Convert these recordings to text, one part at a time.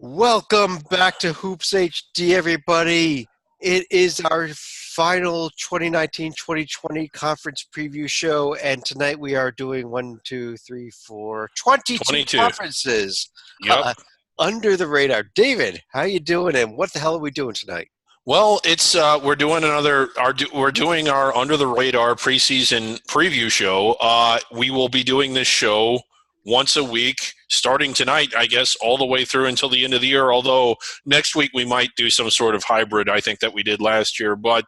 Welcome back to Hoops HD, everybody. It is our final 2019-2020 conference preview show, and tonight we are doing 22 22. conferences Yep. under the radar. David, how you doing, and what the hell are we doing tonight? Well, it's we're doing our under the radar preseason preview show. We will be doing this show once a week, starting tonight, I guess, all the way through until the end of the year. Although next week we might do some sort of hybrid, I think that we did last year. But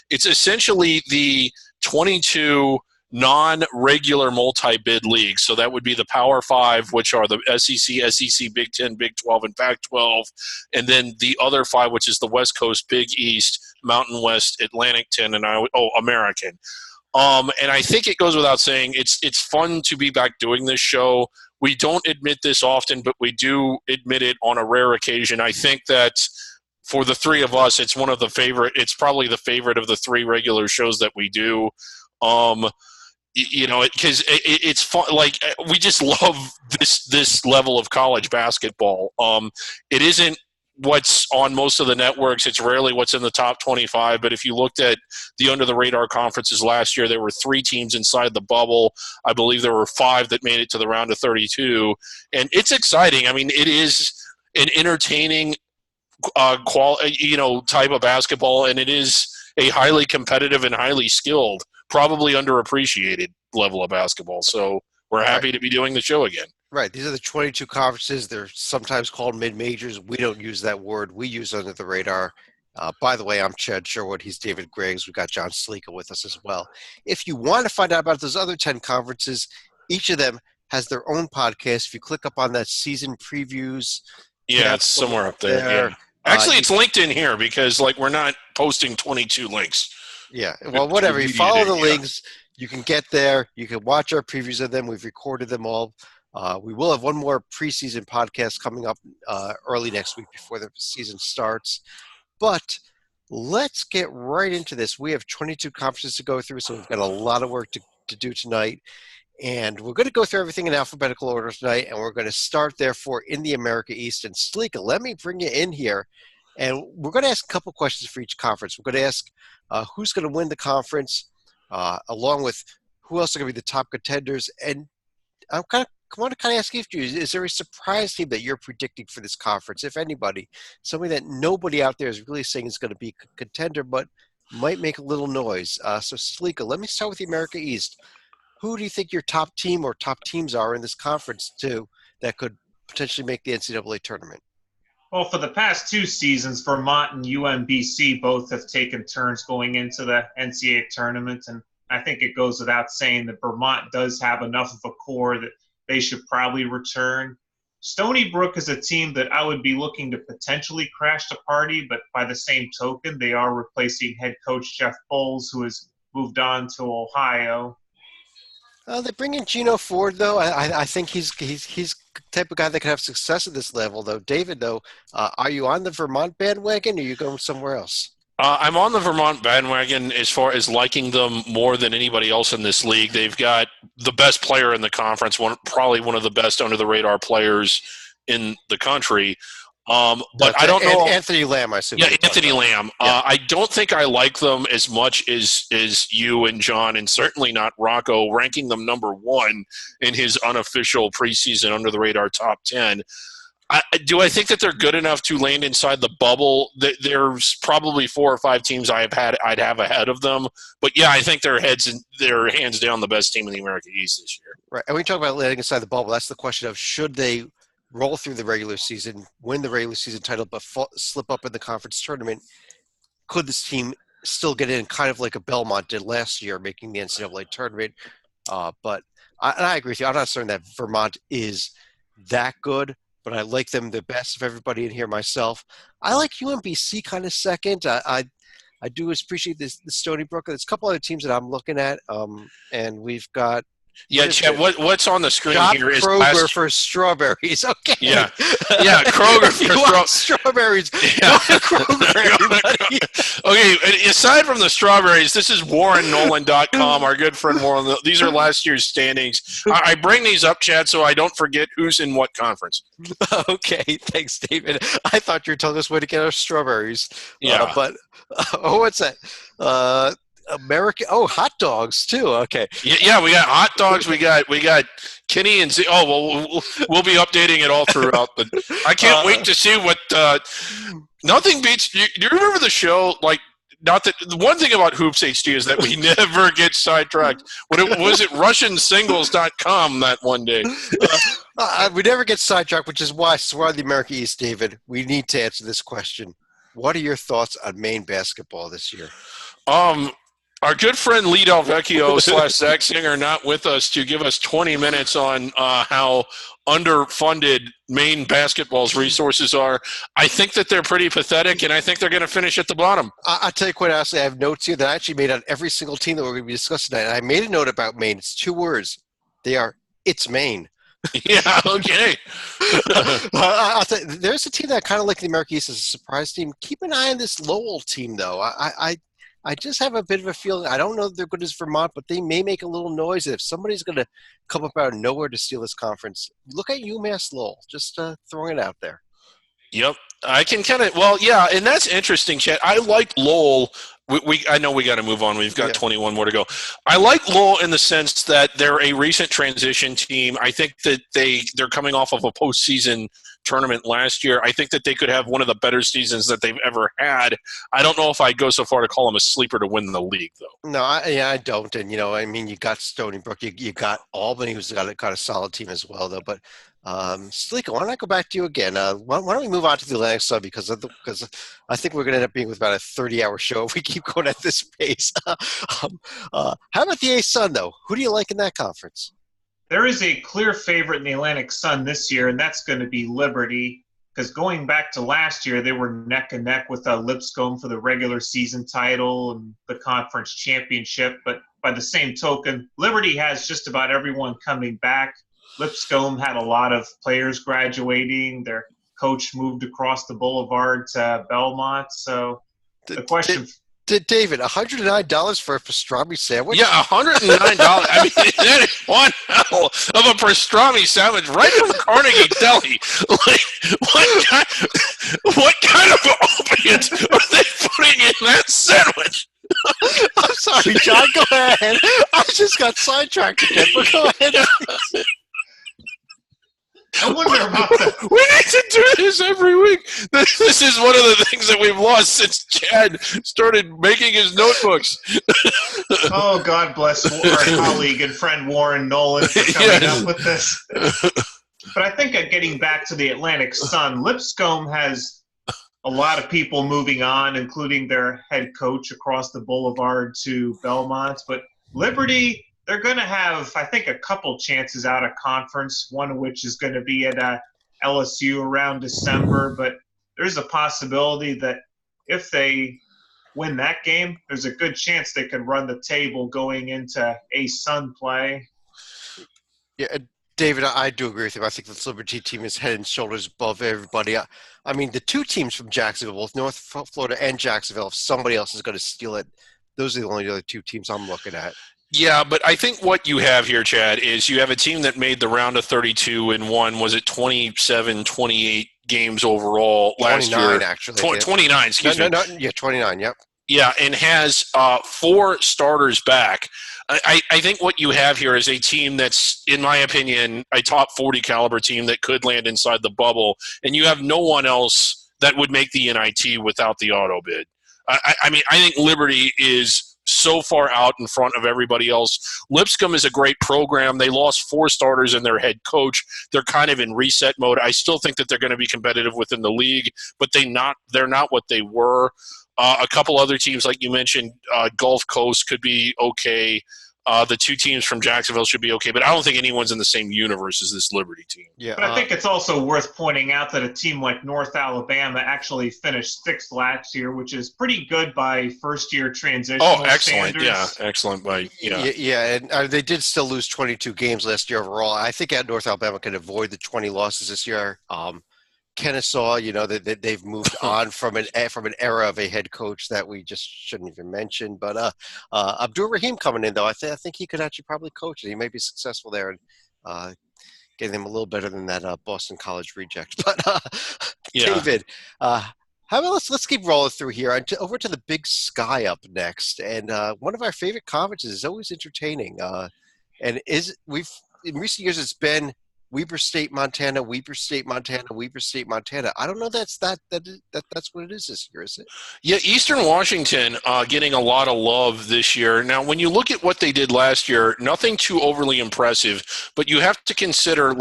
it's essentially the 22 non-regular multi-bid leagues. So that would be the Power Five, which are the SEC, Big 10, Big 12, and Pac-12, and then the other five, which is the West Coast, Big East, Mountain West, Atlantic 10, and American. And I think it goes without saying, it's fun to be back doing this show. We don't admit this often, but we do admit it on a rare occasion. I think that for the three of us, it's one of the favorite. It's probably the favorite of the three regular shows that we do. Because it's fun. Like, we just love this level of college basketball. It isn't what's on most of the networks. It's rarely what's in the top 25. But if you looked at the under the radar conferences last year, there were 3 teams inside the bubble. I believe there were 5 that made it to the round of 32, and it's exciting. I mean, it is an entertaining type of basketball, and it is a highly competitive and highly skilled, probably underappreciated level of basketball. So we're happy to be doing the show again. Right. These are the 22 conferences. They're sometimes called mid-majors. We don't use that word. We use under the radar. By the way, I'm Chad Sherwood. He's David Griggs. We've got John Sleeka with us as well. If you want to find out about those other 10 conferences, each of them has their own podcast. If you click up on that season previews. Yeah, it's somewhere up there. Yeah. Actually, it's linked in here because, we're not posting 22 links. Yeah. Well, whatever. You follow the links. You can get there. You can watch our previews of them. We've recorded them all. We will have one more preseason podcast coming up early next week before the season starts. But let's get right into this. We have 22 conferences to go through, so we've got a lot of work to do tonight. And we're going to go through everything in alphabetical order tonight, and we're going to start, therefore, in the America East. And Sleeka, let me bring you in here. And we're going to ask a couple questions for each conference. We're going to ask who's going to win the conference, along with who else are going to be the top contenders. And I want to ask you, is there a surprise team that you're predicting for this conference, if anybody? Somebody that nobody out there is really saying is going to be a contender, but might make a little noise. So, Sleeka, let me start with the America East. Who do you think your top team or top teams are in this conference, too, that could potentially make the NCAA tournament? Well, for the past 2 seasons, Vermont and UMBC both have taken turns going into the NCAA tournament, and I think it goes without saying that Vermont does have enough of a core that they should probably return. Stony Brook is a team that I would be looking to potentially crash the party, but by the same token, they are replacing head coach Jeff Bowles, who has moved on to Ohio. They bring in Gino Ford, though. I think he's the type of guy that can have success at this level, though. David, though, are you on the Vermont bandwagon, or are you going somewhere else? I'm on the Vermont bandwagon as far as liking them more than anybody else in this league. They've got the best player in the conference, probably one of the best under-the-radar players in the country. But I don't know. Anthony Lamb, I assume. Yeah, Anthony Lamb. Yeah. I don't think I like them as much as you and John, and certainly not Rocco, ranking them number 1 in his unofficial preseason under-the-radar top 10. Do I think that they're good enough to land inside the bubble? There's probably 4 or 5 teams I'd have ahead of them. But yeah, I think they're hands down the best team in the America East this year. Right, and we talk about landing inside the bubble. That's the question of, should they roll through the regular season, win the regular season title, but slip up in the conference tournament? Could this team still get in, kind of like a Belmont did last year, making the NCAA tournament? But I agree with you. I'm not certain that Vermont is that good, but I like them the best of everybody in here myself. I like UMBC kind of second. I do appreciate the Stony Brook. There's a couple other teams that I'm looking at, and we've got Yeah, Chad, what's on the screen Shop here is Kroger for strawberries. Okay. Yeah, Kroger for strawberries. Yeah. Go to Kroger, everybody. Okay, aside from the strawberries, this is WarrenNolan.com, our good friend Warren. These are last year's standings. I bring these up, Chad, so I don't forget who's in what conference. Okay, thanks, David. I thought you were telling us where to get our strawberries. Yeah. What's that? American. Oh, hot dogs too. Okay. Yeah, we got hot dogs. We got Kenny and Z. Oh, well, we'll be updating it all throughout. But I can't wait to see what. Nothing beats. Do you remember the show? Like, not that the one thing about HoopsHD is that we never get sidetracked. Was it RussianSingles.com that one day? We never get sidetracked, which is why we're on the America East, David. We need to answer this question. What are your thoughts on Maine basketball this year? Our good friend Lee Del Vecchio / Zach Singer not with us to give us 20 minutes on how underfunded Maine basketball's resources are. I think that they're pretty pathetic, and I think they're going to finish at the bottom. I'll tell you quite honestly, I have notes here that I actually made on every single team that we're going to be discussing tonight. And I made a note about Maine. It's 2 words. It's Maine. Yeah, okay. I'll tell you, there's a team that I kind of like the America East as a surprise team. Keep an eye on this Lowell team, though. I just have a bit of a feeling. I don't know if they're good as Vermont, but they may make a little noise. If somebody's going to come up out of nowhere to steal this conference, look at UMass Lowell. Just throwing it out there. Yep. I can kind of – well, yeah, and that's interesting, Chet. I like Lowell. I know we got to move on. We've got 21 more to go. I like Lowell in the sense that they're a recent transition team. I think that they're coming off of a postseason tournament last year. I think that they could have one of the better seasons that they've ever had. I don't know if I'd go so far to call them a sleeper to win the league, though. No, I don't. And, you got Stony Brook. You got Albany, who's got a solid team as well, though. But, Sliko, why don't I go back to you again? Why don't we move on to the Atlantic Sub because I think we're going to end up being with about a 30-hour show if we keep going at this pace. How about the A-Sun, though? Who do you like in that conference? There is a clear favorite in the Atlantic Sun this year, and that's going to be Liberty, because going back to last year, they were neck and neck with Lipscomb for the regular season title and the conference championship. But by the same token, Liberty has just about everyone coming back. Lipscomb had a lot of players graduating. Their coach moved across the boulevard to Belmont. So the question – David, $109 for a pastrami sandwich? Yeah, $109. I mean, that is one hell of a pastrami sandwich right from Carnegie Deli. Like, what kind of opiates are they putting in that sandwich? I'm sorry, John. Go ahead. I just got sidetracked again, but go ahead. I wonder about that. We need to do this every week. This is one of the things that we've lost since Chad started making his notebooks. Oh, God bless our colleague and friend Warren Nolan for coming up with this. But I think getting back to the Atlantic Sun, Lipscomb has a lot of people moving on, including their head coach across the boulevard to Belmont. But Liberty, they're going to have, I think, a couple chances out of conference, one of which is going to be at LSU around December. But there's a possibility that if they win that game, there's a good chance they could run the table going into A-Sun play. Yeah, David, I do agree with you. I think the Liberty team is head and shoulders above everybody. I mean, the 2 teams from Jacksonville, both North Florida and Jacksonville, if somebody else is going to steal it, those are the only other 2 teams I'm looking at. Yeah, but I think what you have here, Chad, is you have a team that made the round of 32 and won, was it 27, 28 games overall last year? 29, actually. 29, excuse me. Yeah, 29, yep. Yeah, and has 4 starters back. I think what you have here is a team that's, in my opinion, a top 40 caliber team that could land inside the bubble, and you have no one else that would make the NIT without the auto bid. I mean, I think Liberty is so far out in front of everybody else. Lipscomb is a great program. They lost 4 starters and their head coach. They're kind of in reset mode. I still think that they're going to be competitive within the league, but they're not what they were. A couple other teams, like you mentioned, Gulf Coast could be okay. the two teams from Jacksonville should be okay. But I don't think anyone's in the same universe as this Liberty team. Yeah, but I think it's also worth pointing out that a team like North Alabama actually finished 6th last year, which is pretty good by first-year transitional excellent. standards. Yeah, excellent. And they did still lose 22 games last year overall. I think North Alabama can avoid the 20 losses this year. Kennesaw, they've moved on from an era of a head coach that we just shouldn't even mention. But Abdul Rahim coming in, though, I think he could actually probably coach it. He may be successful there and getting them a little better than that Boston College reject. But David, how about let's keep rolling through here over to the Big Sky up next. And one of our favorite conferences is always entertaining. In recent years it's been Weber State, Montana, Weber State, Montana, Weber State, Montana. I don't know that's what it is this year, is it? Yeah, Eastern Washington getting a lot of love this year. Now, when you look at what they did last year, nothing too overly impressive, but you have to consider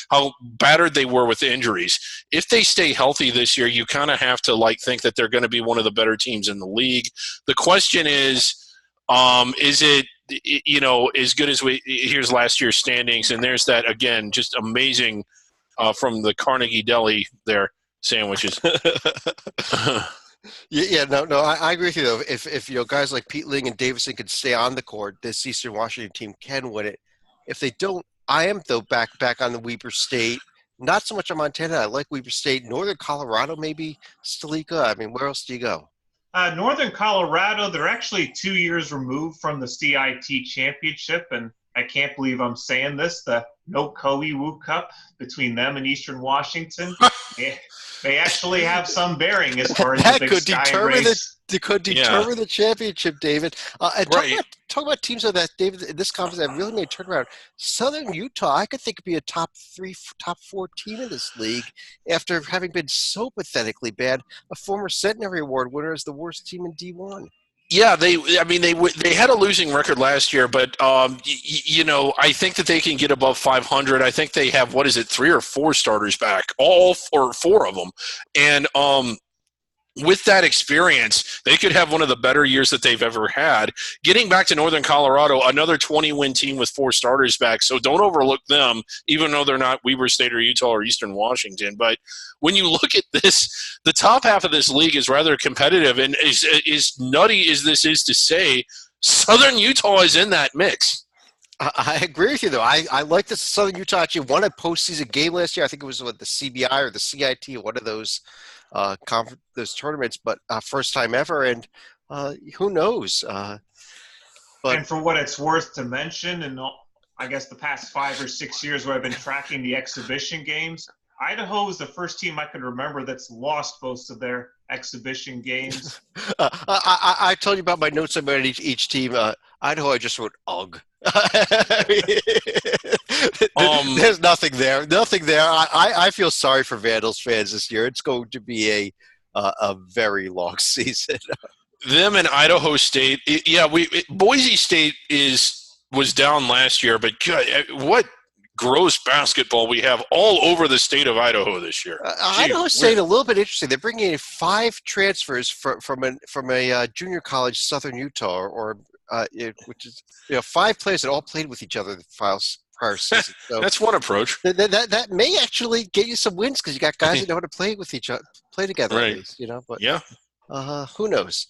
how battered they were with injuries. If they stay healthy this year, you kind of have to think that they're going to be one of the better teams in the league. The question is it as good as here's last year's standings, and there's that again, just amazing from the Carnegie Deli there sandwiches. No, I agree with you though. If guys like Pete Ling and Davison could stay on the court, this Eastern Washington team can win it. If they don't, I am though back on the Weber State. Not so much on Montana. I like Weber State, Northern Colorado, maybe Stalika. I mean, where else do you go? Northern Colorado, they're actually 2 years removed from the CIT championship, and I can't believe I'm saying this, the No Koei Woo Cup between them and Eastern Washington. They actually have some bearing as far as the Big Sky race. Could determine the championship, David. Talk about teams that, David, in this conference that really made a turnaround. Southern Utah, I could think could be a top 4 team in this league after having been so pathetically bad. A former Centenary Award winner is the worst team in D1. Yeah, they had a losing record last year, but I think that they can get above 500. I think they have 3 or 4 starters back, all or 4 of them, and with that experience, they could have one of the better years that they've ever had. Getting back to Northern Colorado, another 20-win team with 4 starters back, so don't overlook them, even though they're not Weber State or Utah or Eastern Washington. But when you look at this, the top half of this league is rather competitive, and as nutty as this is to say, Southern Utah is in that mix. I agree with you, though. I like this. Southern Utah actually won a postseason game last year. I think it was the CBI or the CIT, one of those those tournaments, but first time ever, and who knows? And for what it's worth to mention, and I guess the past 5 or 6 years where I've been tracking the exhibition games, Idaho is the first team I can remember that's lost most of their exhibition games. I told you about my notes about each team. Idaho, I just wrote UGG. There's nothing there. I feel sorry for Vandals fans this year. It's going to be a very long season. Them and Idaho State. Boise State was down last year, but God, what gross basketball we have all over the state of Idaho this year. Idaho State a little bit interesting. They're bringing in 5 transfers from a junior college, Southern Utah, which is 5 players that all played with each other the prior season. So that's one approach. That may actually get you some wins because you got guys that know how to play with each other, play together, right. At least, But yeah, who knows?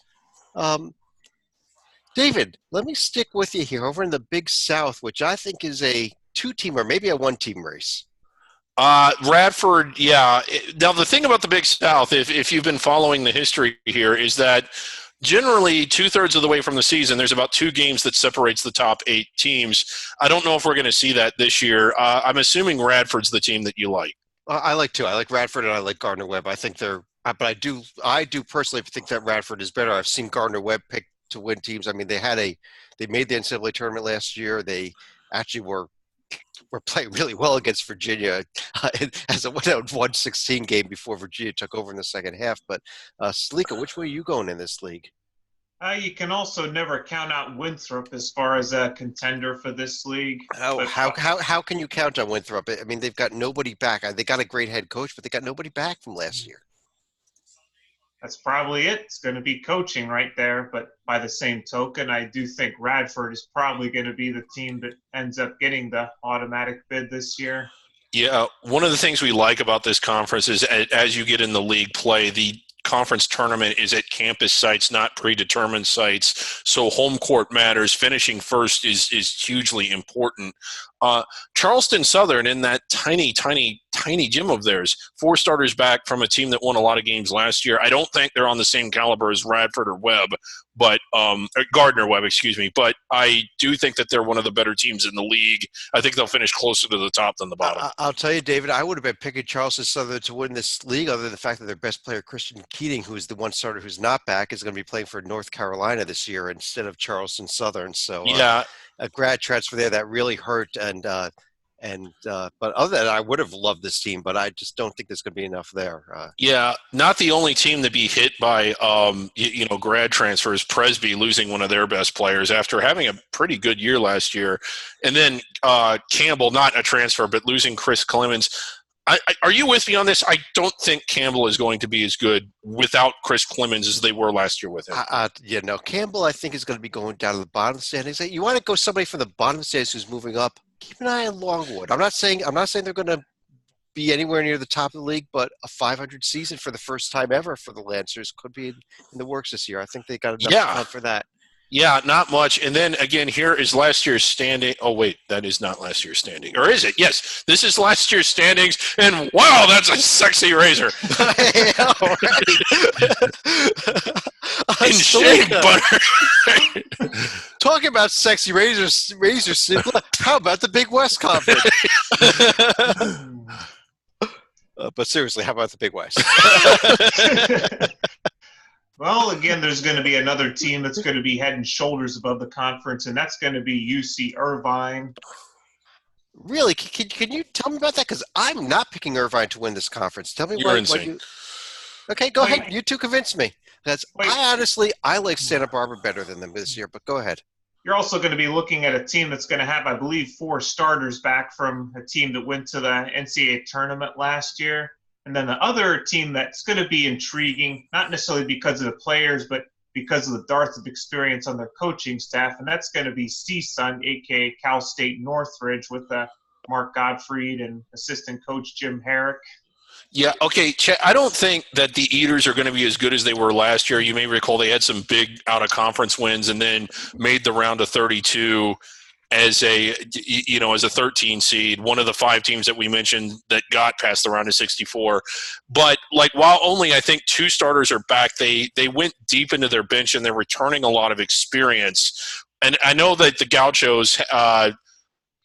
David, let me stick with you here over in the Big South, which I think is a 2-team or maybe a 1-team race. Radford, yeah. Now, the thing about the Big South, if you've been following the history here, is that generally 2/3 of the way from the season, there's about 2 games that separates the top 8 teams. I don't know if we're going to see that this year. I'm assuming Radford's the team that you like. I like 2. I like Radford and I like Gardner-Webb. I think they're – but I do personally think that Radford is better. I've seen Gardner-Webb pick to win teams. I mean, they made the NCAA tournament last year. They actually were playing really well against Virginia as a 1-16 game before Virginia took over in the second half. But Salika, which way are you going in this league? You can also never count out Winthrop as far as a contender for this league. How can you count on Winthrop? I mean, they've got nobody back. They got a great head coach, but they got nobody back from last year. That's probably it. It's going to be coaching right there. But by the same token, I do think Radford is probably going to be the team that ends up getting the automatic bid this year. Yeah, one of the things we like about this conference is as you get in the league play, the conference tournament is at campus sites, not predetermined sites. So home court matters. Finishing first is hugely important. Charleston Southern in that tiny gym of theirs, 4 starters back from a team that won a lot of games last year. I don't think they're on the same caliber as Radford or Webb, but Gardner Webb, excuse me. But I do think that they're one of the better teams in the league. I think they'll finish closer to the top than the bottom. I'll tell you, David, I would have been picking Charleston Southern to win this league, other than the fact that their best player, Christian Keating, who is the one starter who's not back, is going to be playing for North Carolina this year instead of Charleston Southern. So yeah. A grad transfer there that really hurt, but other than that, I would have loved this team, but I just don't think there's going to be enough there. Yeah, not the only team to be hit by grad transfers. Presby losing one of their best players after having a pretty good year last year, and then Campbell, not a transfer, but losing Chris Clemens. Are you with me on this? I don't think Campbell is going to be as good without Chris Clemens as they were last year with him. Campbell I think is going to be going down to the bottom of the standings. You want to go somebody from the bottom of the standings who's moving up. Keep an eye on Longwood. I'm not saying they're going to be anywhere near the top of the league, but a 500 season for the first time ever for the Lancers could be in the works this year. I think they got enough talent for that. Yeah, not much. And then again, here is last year's standing. Oh, wait, that is not last year's standing. Or is it? Yes, this is last year's standings. And wow, that's a sexy razor. In shea butter. Talking about sexy razors, how about the Big West Conference? But seriously, how about the Big West? Well, again, there's going to be another team that's going to be head and shoulders above the conference, and that's going to be UC Irvine. Really? Can you tell me about that? Because I'm not picking Irvine to win this conference. Tell me what you... Okay, go ahead. You two convince me. I like Santa Barbara better than them this year, but go ahead. You're also going to be looking at a team that's going to have, I believe, 4 starters back from a team that went to the NCAA tournament last year. And then the other team that's going to be intriguing, not necessarily because of the players, but because of the dearth of experience on their coaching staff, and that's going to be CSUN, a.k.a. Cal State Northridge, with Mark Gottfried and assistant coach Jim Herrick. Yeah, okay. I don't think that the Eaters are going to be as good as they were last year. You may recall they had some big out-of-conference wins and then made the round of 32 as a 13 seed, one of the 5 teams that we mentioned that got past the round of 64. But while only I think 2 starters are back, they went deep into their bench and they're returning a lot of experience. And I know that the Gauchos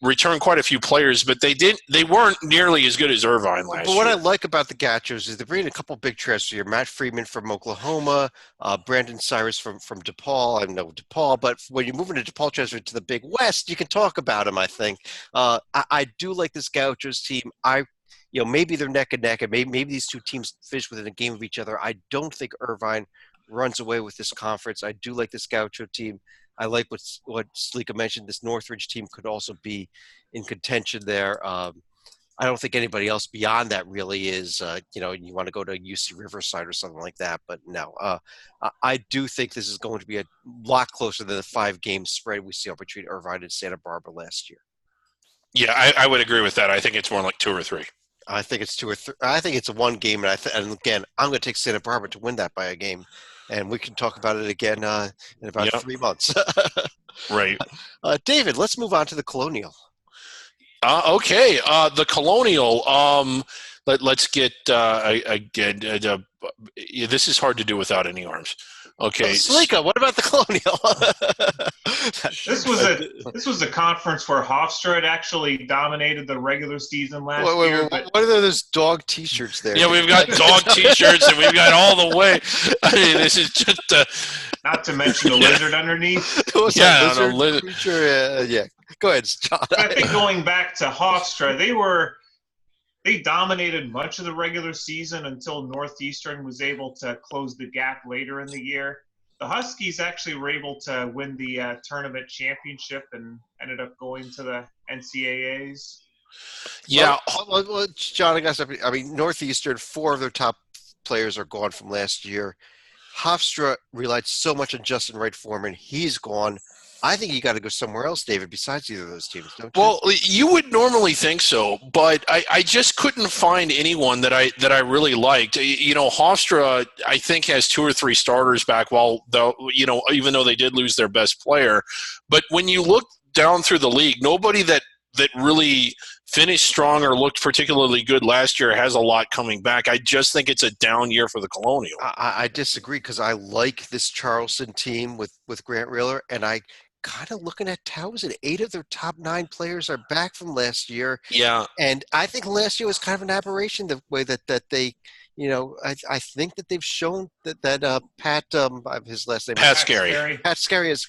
returned quite a few players, but they weren't nearly as good as Irvine last year. But what I like about the Gauchos is they're bringing a couple big transfers here. Matt Freeman from Oklahoma, Brandon Cyrus from DePaul. I know DePaul, but when you're moving to DePaul transfer to the Big West, you can talk about them, I think. I do like this Gauchos team. Maybe they're neck and neck, and maybe these two teams finish within a game of each other. I don't think Irvine runs away with this conference. I do like this Gaucho team. I like what Slika mentioned. This Northridge team could also be in contention there. I don't think anybody else beyond that really is, you want to go to UC Riverside or something like that. But no, I do think this is going to be a lot closer than the 5-game spread we saw between Irvine and Santa Barbara last year. Yeah, I would agree with that. I think it's more like 2 or 3. I think it's 2 or 3. I think it's a 1 game. And again, I'm going to take Santa Barbara to win that by a game. And we can talk about it again in about 3 months. Right. David, let's move on to the Colonial. Okay. The Colonial, let's get again. This is hard to do without any arms. Okay. Slika, what about the Colonial? This was a conference where Hofstra had actually dominated the regular season last year. What are those dog T-shirts there? Yeah, we've got dog T-shirts and we've got all the way. I mean, this is just not to mention the lizard underneath. The lizard creature. Yeah. Go ahead, John. I think going back to Hofstra, they dominated much of the regular season until Northeastern was able to close the gap later in the year. The Huskies actually were able to win the tournament championship and ended up going to the NCAAs. Yeah. Well, John, I mean, Northeastern, 4 of their top players are gone from last year. Hofstra relied so much on Justin Wright Foreman. He's gone. I think you got to go somewhere else, David, besides either of those teams, don't you? Well, you would normally think so, but I just couldn't find anyone that I really liked. Hofstra, I think, has 2 or 3 starters back, even though they did lose their best player. But when you look down through the league, nobody that really finished strong or looked particularly good last year has a lot coming back. I just think it's a down year for the Colonial. I disagree because I like this Charleston team with Grant Riller, and I kind of looking at Towson. 8 of their top 9 players are back from last year. Yeah. And I think last year was kind of an aberration the way that they, I think that they've shown that Pat, his last name Pat Scarry. Pat Scarry is,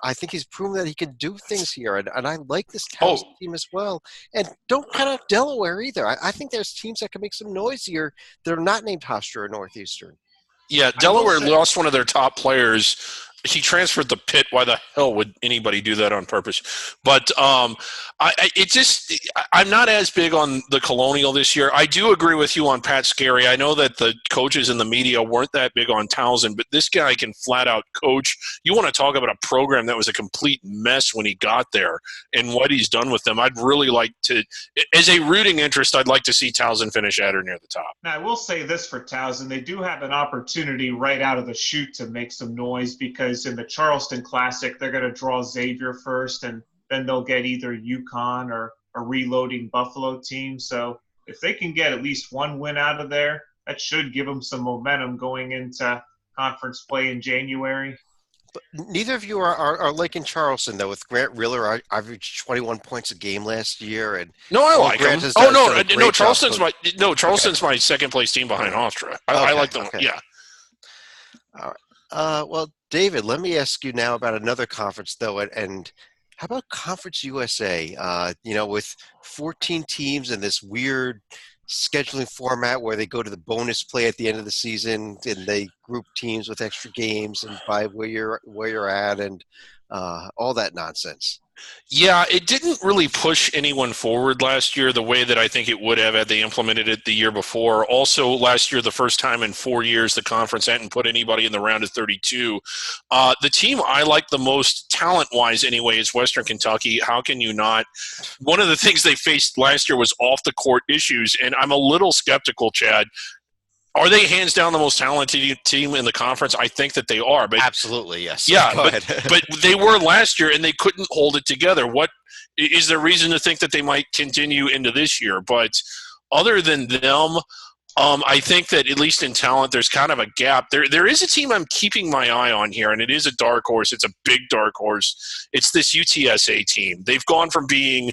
I think he's proven that he can do things here. And I like this Towson team as well. And don't count out Delaware either. I think there's teams that can make some noise here that are not named Hofstra or Northeastern. Yeah, Delaware lost one of their top players. He transferred to Pitt. Why the hell would anybody do that on purpose? But I'm not as big on the Colonial this year. I do agree with you on Pat Scarry. I know that the coaches in the media weren't that big on Towson, but this guy can flat out coach. You want to talk about a program that was a complete mess when he got there and what he's done with them. I'd really like to, as a rooting interest, I'd like to see Towson finish at or near the top. Now, I will say this for Towson. They do have an opportunity right out of the chute to make some noise because in the Charleston Classic, they're going to draw Xavier first, and then they'll get either UConn or a reloading Buffalo team. So if they can get at least one win out of there, that should give them some momentum going into conference play in January. But neither of you are like in Charleston, though, with Grant Riller. I averaged 21 points a game last year. And no, I like Grant him. Charleston's my second place team behind Hofstra. I like them. Okay. Yeah. All right. Well, David, let me ask you now about another conference, though, and how about Conference USA? With 14 teams and this weird scheduling format where they go to the bonus play at the end of the season and they group teams with extra games and by where you're at and all that nonsense. Yeah, it didn't really push anyone forward last year the way that I think it would have had they implemented it the year before. Also, last year, the first time in 4 years, the conference hadn't put anybody in the round of 32. The team I like the most, talent-wise anyway, is Western Kentucky. How can you not? One of the things they faced last year was off-the-court issues, and I'm a little skeptical, Chad. Are they hands down the most talented team in the conference? I think that they are. But absolutely, yes. Yeah, but they were last year, and they couldn't hold it together. What is there reason to think that they might continue into this year? But other than them, I think that at least in talent, there's kind of a gap. There is a team I'm keeping my eye on here, and it is a dark horse. It's a big dark horse. It's this UTSA team. They've gone from being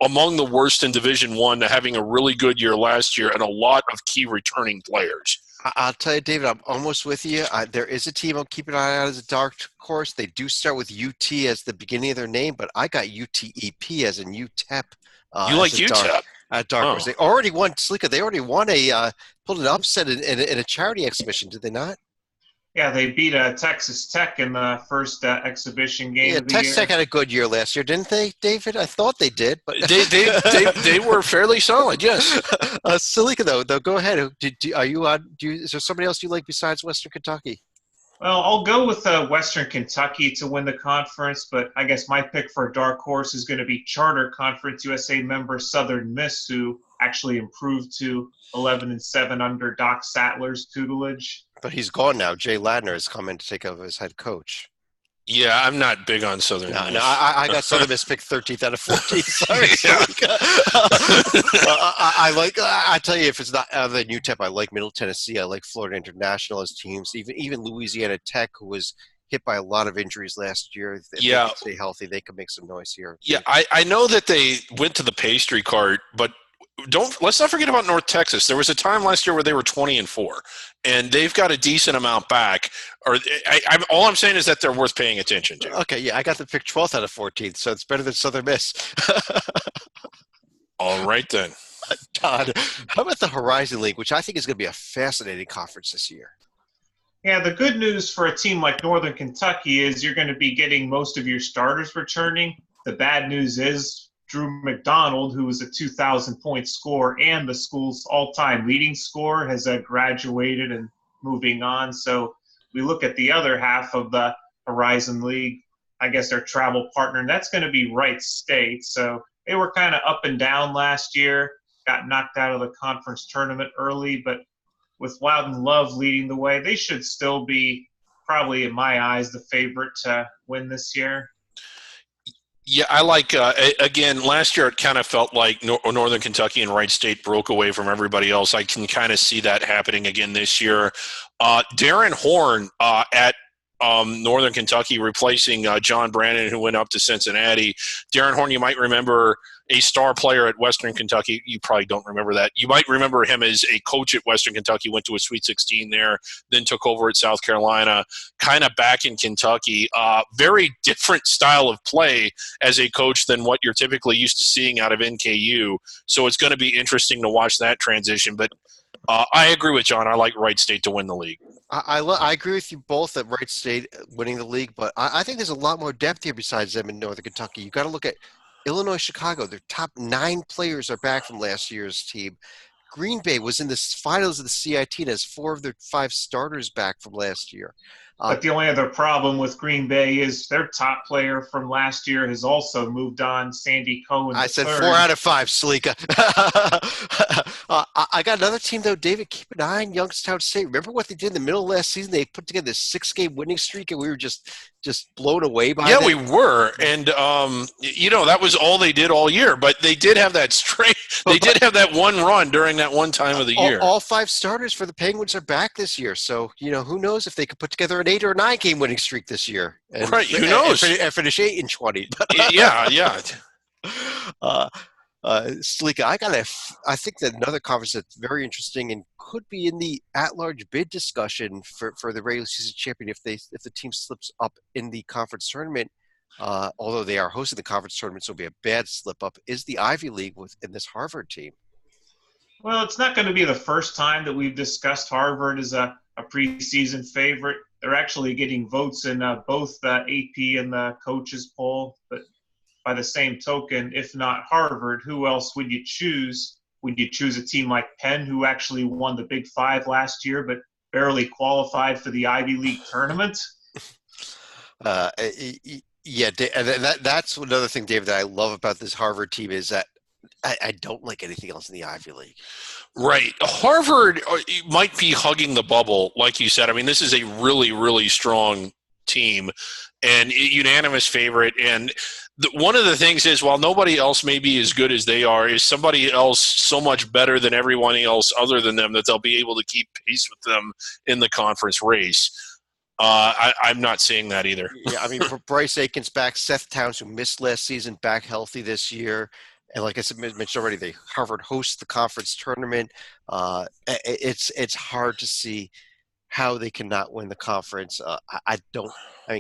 among the worst in Division I to having a really good year last year and a lot of key returning players. I'll tell you, David, I'm almost with you. There is a team I'm keeping an eye on as a dark horse. They do start with UT as the beginning of their name, but I got UTEP as in UTEP. You like UTEP? Dark horse. They already won, Slika. They already won pulled an upset in a charity exhibition, did they not? Yeah, they beat Texas Tech in the first exhibition game of the Texas year. Tech had a good year last year, didn't they, David? I thought they did, but they were fairly solid. Yes. Salika, though, go ahead. Are you on? Is there somebody else you like besides Western Kentucky? Well, I'll go with Western Kentucky to win the conference, but I guess my pick for a dark horse is going to be Charter Conference USA member Southern Miss, who actually improved to 11-7 under Doc Sattler's tutelage. But he's gone now. Jay Ladner has come in to take over as head coach. Yeah, I'm not big on Southern Miss. No, I got Southern Miss picked 13th out of 14. Sorry. I tell you, if it's not other than UTEP, I like Middle Tennessee. I like Florida International as teams. Even Louisiana Tech, who was hit by a lot of injuries last year. If they can stay healthy, they can make some noise here. Yeah, I know that they went to the pastry cart, but let's not forget about North Texas. There was a time last year where they were 20-4, and they've got a decent amount back. All I'm saying is that they're worth paying attention to. Okay, yeah, I got the pick 12th out of 14th, so it's better than Southern Miss. All right then, Todd. How about the Horizon League, which I think is going to be a fascinating conference this year? Yeah, the good news for a team like Northern Kentucky is you're going to be getting most of your starters returning. The bad news is Drew McDonald, who was a 2,000-point scorer and the school's all-time leading scorer, has graduated and moving on. So we look at the other half of the Horizon League, I guess their travel partner, and that's going to be Wright State. So they were kind of up and down last year, got knocked out of the conference tournament early, but with Wild and Love leading the way, they should still be probably, in my eyes, the favorite to win this year. Yeah, I like, again, last year it kind of felt like Northern Kentucky and Wright State broke away from everybody else. I can kind of see that happening again this year. Darren Horn at Northern Kentucky replacing John Brannon, who went up to Cincinnati. Darren Horn, you might remember, a star player at Western Kentucky. You probably don't remember that. You might remember him as a coach at Western Kentucky, went to a Sweet 16 there, then took over at South Carolina, kind of back in Kentucky. Very different style of play as a coach than what you're typically used to seeing out of NKU. So it's going to be interesting to watch that transition. But I agree with John. I like Wright State to win the league. I agree with you both at Wright State winning the league, but I think there's a lot more depth here besides them in Northern Kentucky. You got to look at Illinois, Chicago. Their top 9 players are back from last year's team. Green Bay was in the finals of the CIT and has 4 of their 5 starters back from last year. But the only other problem with Green Bay is their top player from last year has also moved on, Sandy Cohen. I said 4 out of 5, Salika. I got another team, though, David. Keep an eye on Youngstown State. Remember what they did in the middle of last season? They put together this 6-game winning streak, and we were just blown away by that. Yeah, we were. And, that was all they did all year. But they did have that they did have that one run during that one time of the year. All 5 starters for the Penguins are back this year. So, who knows if they could put together an 8 or 9 game winning streak this year. And, right, who knows? And finish 8 and 20. yeah. Salika, I think that another conference that's very interesting and could be in the at-large bid discussion for the regular season champion if the team slips up in the conference tournament, although they are hosting the conference tournament, so it'll be a bad slip up, is the Ivy League in this Harvard team. Well, it's not going to be the first time that we've discussed Harvard as a preseason favorite. They're actually getting votes in both the AP and the coaches poll, but by the same token, if not Harvard, who else would you choose? Would you choose a team like Penn, who actually won the Big Five last year but barely qualified for the Ivy League tournament? Yeah, that's another thing, David, that I love about this Harvard team is that I don't like anything else in the Ivy League. Right. Harvard might be hugging the bubble, like you said. I mean, this is a really, really strong team and unanimous favorite. And one of the things is, while nobody else may be as good as they are, is somebody else so much better than everyone else other than them that they'll be able to keep pace with them in the conference race. I'm not seeing that either. Yeah, I mean, for Bryce Aikens back, Seth Towns, who missed last season, back healthy this year. And like I said, mentioned already, Harvard hosts the conference tournament. It's hard to see how they cannot win the conference.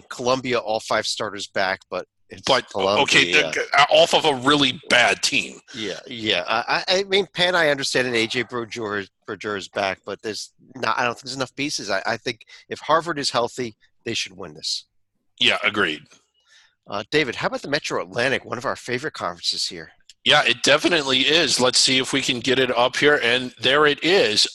Columbia, all 5 starters back, but Columbia. Okay, off of a really bad team. Yeah. I mean, Penn, I understand, and AJ Berger is back, but I don't think there's enough pieces. I think if Harvard is healthy, they should win this. Yeah, agreed. David, how about the Metro Atlantic, one of our favorite conferences here? Yeah, it definitely is. Let's see if we can get it up here. And there it is.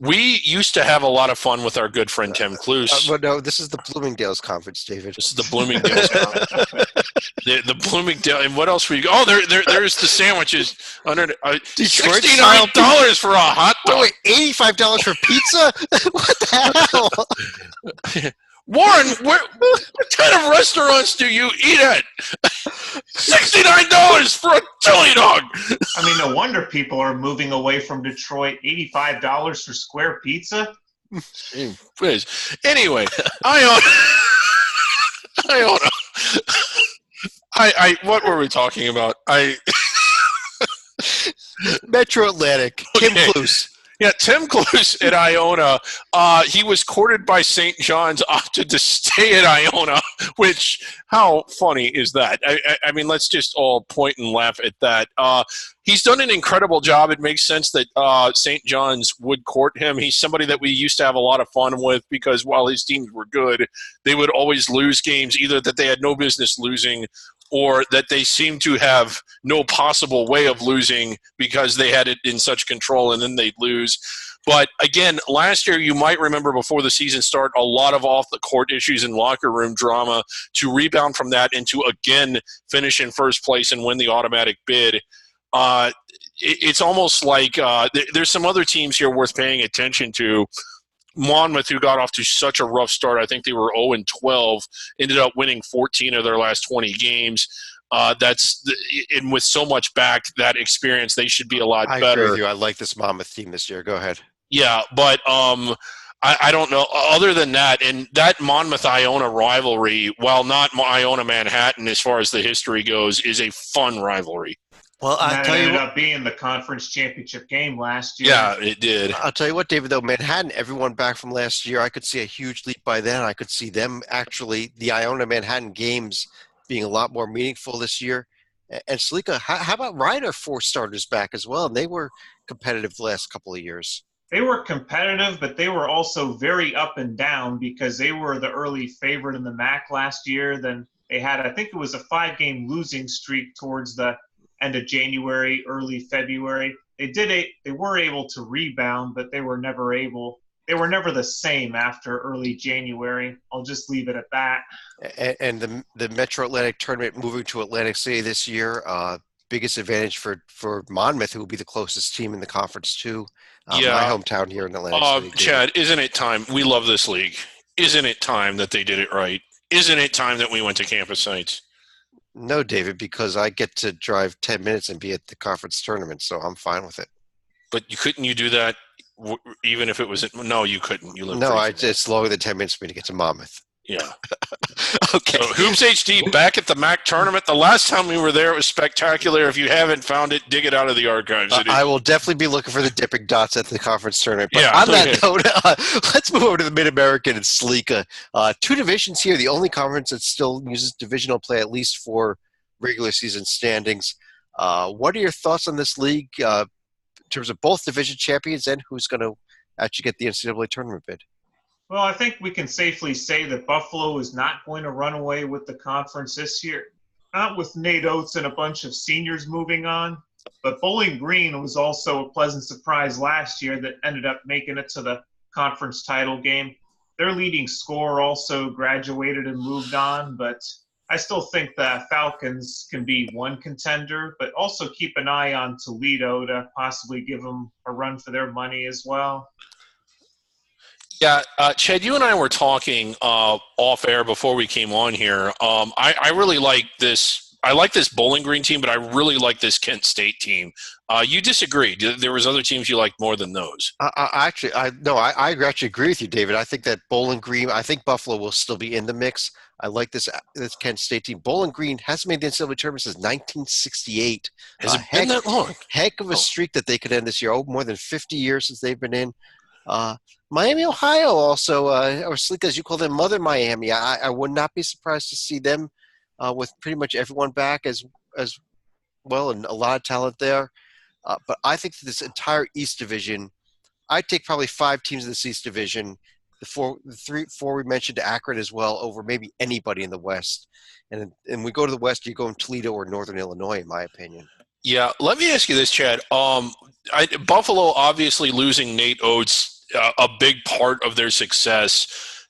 We used to have a lot of fun with our good friend Tim Cluse. But no, this is the Bloomingdale's conference, David. This is the Bloomingdale's conference. The Bloomingdale. And what else we got? Oh, there's the sandwiches. $69 for a hot dog. Wait, $85 for pizza? What the hell? Warren, what kind of restaurants do you eat at? $69 for a chili dog. I mean, no wonder people are moving away from Detroit. $85 for square pizza? Please. Anyway, I what were we talking about? Metro Atlantic, Tim Cluse. Yeah, Tim Cluse at Iona. He was courted by St. John's, opted to stay at Iona, which, how funny is that? I mean, let's just all point and laugh at that. He's done an incredible job. It makes sense that St. John's would court him. He's somebody that we used to have a lot of fun with because while his teams were good, they would always lose games either that they had no business losing or that they seem to have no possible way of losing because they had it in such control and then they'd lose. But again, last year, you might remember before the season started, a lot of off-the-court issues and locker room drama. To rebound from that and to, again, finish in first place and win the automatic bid, it's almost like there's some other teams here worth paying attention to. Monmouth, who got off to such a rough start, I think they were 0-12, ended up winning 14 of their last 20 games. And with so much back, that experience, they should be a lot better. I agree with you. I like this Monmouth team this year. Go ahead. Yeah, but I don't know. Other than that, and that Monmouth-Iona rivalry, while not Iona-Manhattan as far as the history goes, is a fun rivalry. Well, that ended up being the conference championship game last year. Yeah, it did. I'll tell you what, David, though, Manhattan, everyone back from last year, I could see a huge leap by then. I could see them actually, the Iona-Manhattan games being a lot more meaningful this year. And Salika, how about Ryder 4 starters back as well? And they were competitive the last couple of years. They were competitive, but they were also very up and down because they were the early favorite in the MAC last year. Then they had, I think it was a 5-game losing streak towards the end of January, early February. They were able to rebound, but they were never the same after early January. I'll just leave it at that. And the Metro Atlantic tournament moving to Atlantic City this year, biggest advantage for Monmouth, who will be the closest team in the conference too. My hometown here in Atlantic City. Chad, isn't it time? We love this league. Isn't it time that they did it right? Isn't it time that we went to campus sites? No, David, because I get to drive 10 minutes and be at the conference tournament, so I'm fine with it. But couldn't you do that even if it was – no, you couldn't. It's longer than 10 minutes for me to get to Monmouth. Yeah. Okay. So HoopsHD back at the MAC tournament. The last time we were there, it was spectacular. If you haven't found it, dig it out of the archives. I will definitely be looking for the dipping dots at the conference tournament. But on that note, let's move over to the Mid-American and Salika. 2 divisions here. The only conference that still uses divisional play, at least for regular season standings. What are your thoughts on this league in terms of both division champions and who's going to actually get the NCAA tournament bid? Well, I think we can safely say that Buffalo is not going to run away with the conference this year. Not with Nate Oates and a bunch of seniors moving on, but Bowling Green was also a pleasant surprise last year that ended up making it to the conference title game. Their leading scorer also graduated and moved on, but I still think the Falcons can be one contender, but also keep an eye on Toledo to possibly give them a run for their money as well. Yeah, Chad, you and I were talking off air before we came on here. I really like this. I like this Bowling Green team, but I really like this Kent State team. You disagreed. There was other teams you liked more than those. I actually agree with you, David. I think that Bowling Green. I think Buffalo will still be in the mix. I like this Kent State team. Bowling Green hasn't made the NCAA tournament since 1968. Has it been that long? Heck of a streak that they could end this year. More than 50 years since they've been in. Miami, Ohio also, or Sleek, as you call them, Mother Miami. I would not be surprised to see them with pretty much everyone back as well, and a lot of talent there. But I think that this entire East Division, I'd take probably 5 teams in this East Division, the four we mentioned, Akron as well, over maybe anybody in the West. And we go to the West, you go in Toledo or Northern Illinois, in my opinion. Yeah, let me ask you this, Chad. Buffalo obviously losing Nate Oates, a big part of their success.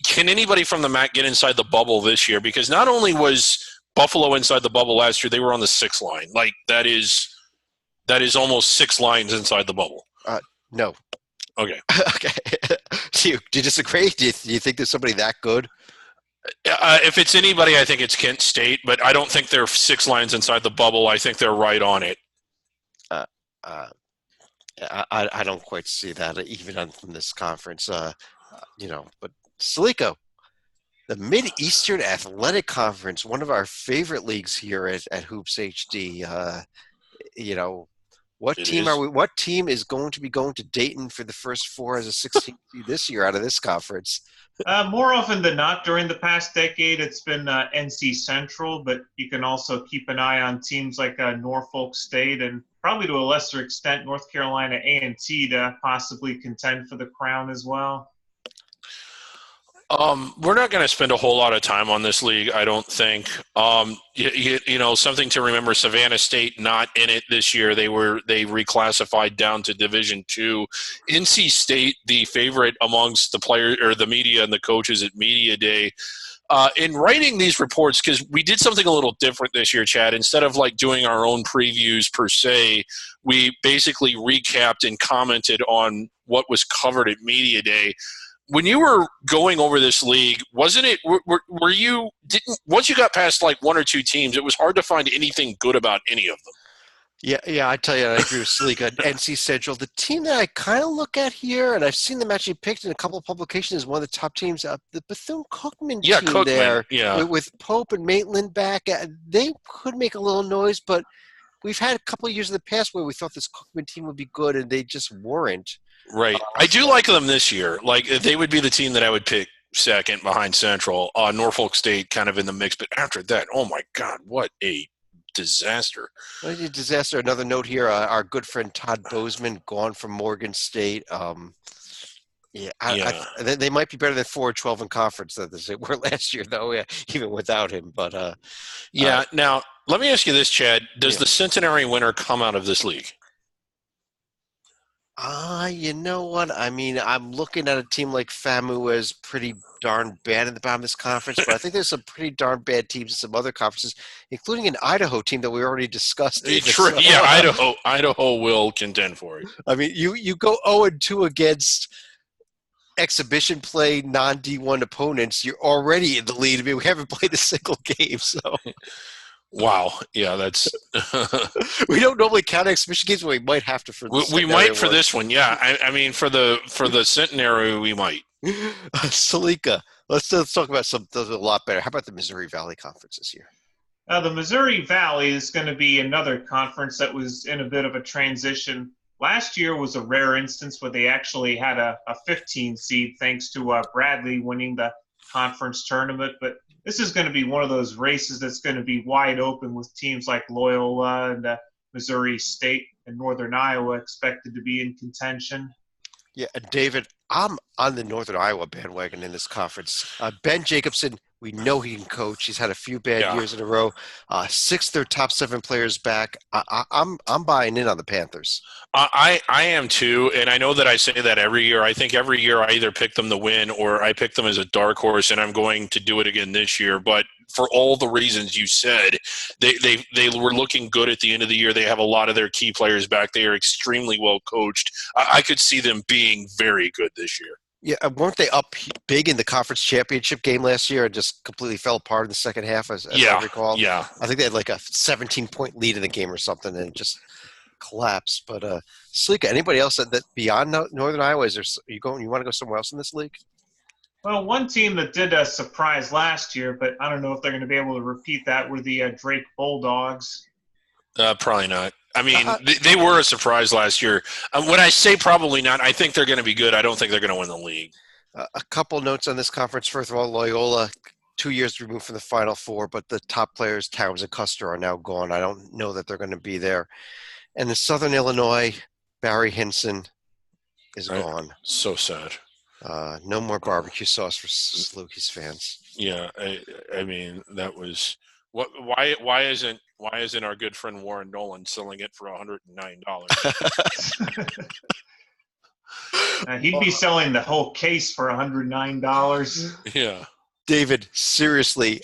Can anybody from the MAC get inside the bubble this year? Because not only was Buffalo inside the bubble last year, they were on the 6th line. Like that is almost 6 lines inside the bubble. No. Okay. Okay. Do you disagree? Do you think there's somebody that good? If it's anybody, I think it's Kent State, but I don't think they're 6 lines inside the bubble. I think they're right on it. I don't quite see that even from this conference, but Salico, the Mid-Eastern Athletic Conference, one of our favorite leagues here at HoopsHD. What team is going to be going to Dayton for the first 4 as a 16 seed this year out of this conference? More often than not, during the past decade, it's been NC Central, but you can also keep an eye on teams like Norfolk State and probably to a lesser extent North Carolina A&T to possibly contend for the crown as well. We're not going to spend a whole lot of time on this league, I don't think. Something to remember: Savannah State not in it this year. They reclassified down to Division II. NC State, the favorite amongst the players or the media and the coaches at Media Day. In writing these reports, because we did something a little different this year, Chad. Instead of like doing our own previews per se, we basically recapped and commented on what was covered at Media Day. When you were going over this league, wasn't it? Were you didn't once you got past like one or two teams, it was hard to find anything good about any of them. Yeah, I tell you, I agree with Sleek. NC Central, the team that I kind of look at here, and I've seen them actually picked in a couple of publications as one of the top teams, the Bethune-Cookman team Cookman, there, yeah. with Pope and Maitland back. They could make a little noise, but we've had a couple of years in the past where we thought this Cookman team would be good, and they just weren't. Right. I do like them this year. Like, they would be the team that I would pick second behind Central. Norfolk State kind of in the mix. But after that, oh, my God, what a disaster. What a disaster. Another note here, our good friend Todd Bozeman gone from Morgan State. They might be better than 4-12 in conference than they were last year, though, even without him. But now, let me ask you this, Chad. Does the Centenary winner come out of this league? You know what? I mean, I'm looking at a team like FAMU as pretty darn bad in the bottom of this conference, but I think there's some pretty darn bad teams in some other conferences, including an Idaho team that we already discussed. True. Yeah, Idaho will contend for it. I mean, you go 0-2 against exhibition play non-D1 opponents, you're already in the lead. I mean, we haven't played a single game, so. Wow. Yeah, that's we don't normally count exhibition games, but we might have to for this. We might for this one, yeah. I mean, for the Centenary, we might. Salika, let's talk about something a lot better. How about the Missouri Valley Conference this year? The Missouri Valley is going to be another conference that was in a bit of a transition. Last year was a rare instance where they actually had a 15 seed thanks to Bradley winning the conference tournament, but this is going to be one of those races that's going to be wide open with teams like Loyola and Missouri State and Northern Iowa expected to be in contention. Yeah, David, I'm on the Northern Iowa bandwagon in this conference. Ben Jacobson, we know he can coach. He's had a few bad years in a row. 6 of their top 7 players back. I'm buying in on the Panthers. I am too, and I know that I say that every year. I think every year I either pick them to win or I pick them as a dark horse, and I'm going to do it again this year. But for all the reasons you said, they were looking good at the end of the year. They have a lot of their key players back. They are extremely well coached. I could see them being very good this year. Yeah, weren't they up big in the conference championship game last year and just completely fell apart in the second half, as I recall? Yeah. I think they had like a 17-point lead in the game or something and just collapsed. But Sleeka, anybody else that beyond Northern Iowa, you want to go somewhere else in this league? Well, one team that did a surprise last year, but I don't know if they're going to be able to repeat that, were the Drake Bulldogs. Probably not. I mean, they were a surprise last year. When I say probably not, I think they're going to be good. I don't think they're going to win the league. A couple notes on this conference. First of all, Loyola, 2 years removed from the Final Four, but the top players, Towns and Custer, are now gone. I don't know that they're going to be there. And in Southern Illinois, Barry Hinson is gone. So sad. No more barbecue sauce for Salukis fans. Yeah, I mean, that was why isn't our good friend Warren Nolan selling it for $109? He'd be selling the whole case for $109. Yeah. David, seriously,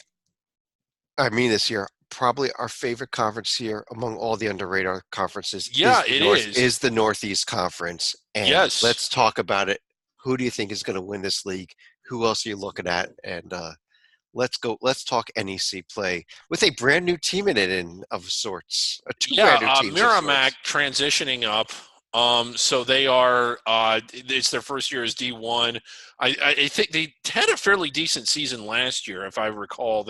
I mean this here. Probably our favorite conference here among all the under-radar conferences. Is the Northeast Conference. And yes. Let's talk about it. Who do you think is going to win this league? Who else are you looking at? And let's talk NEC play with a brand new team in it of sorts. Brand new teams Merrimack transitioning up. So they are it's their first year as D1. I think they had a fairly decent season last year, if I recall.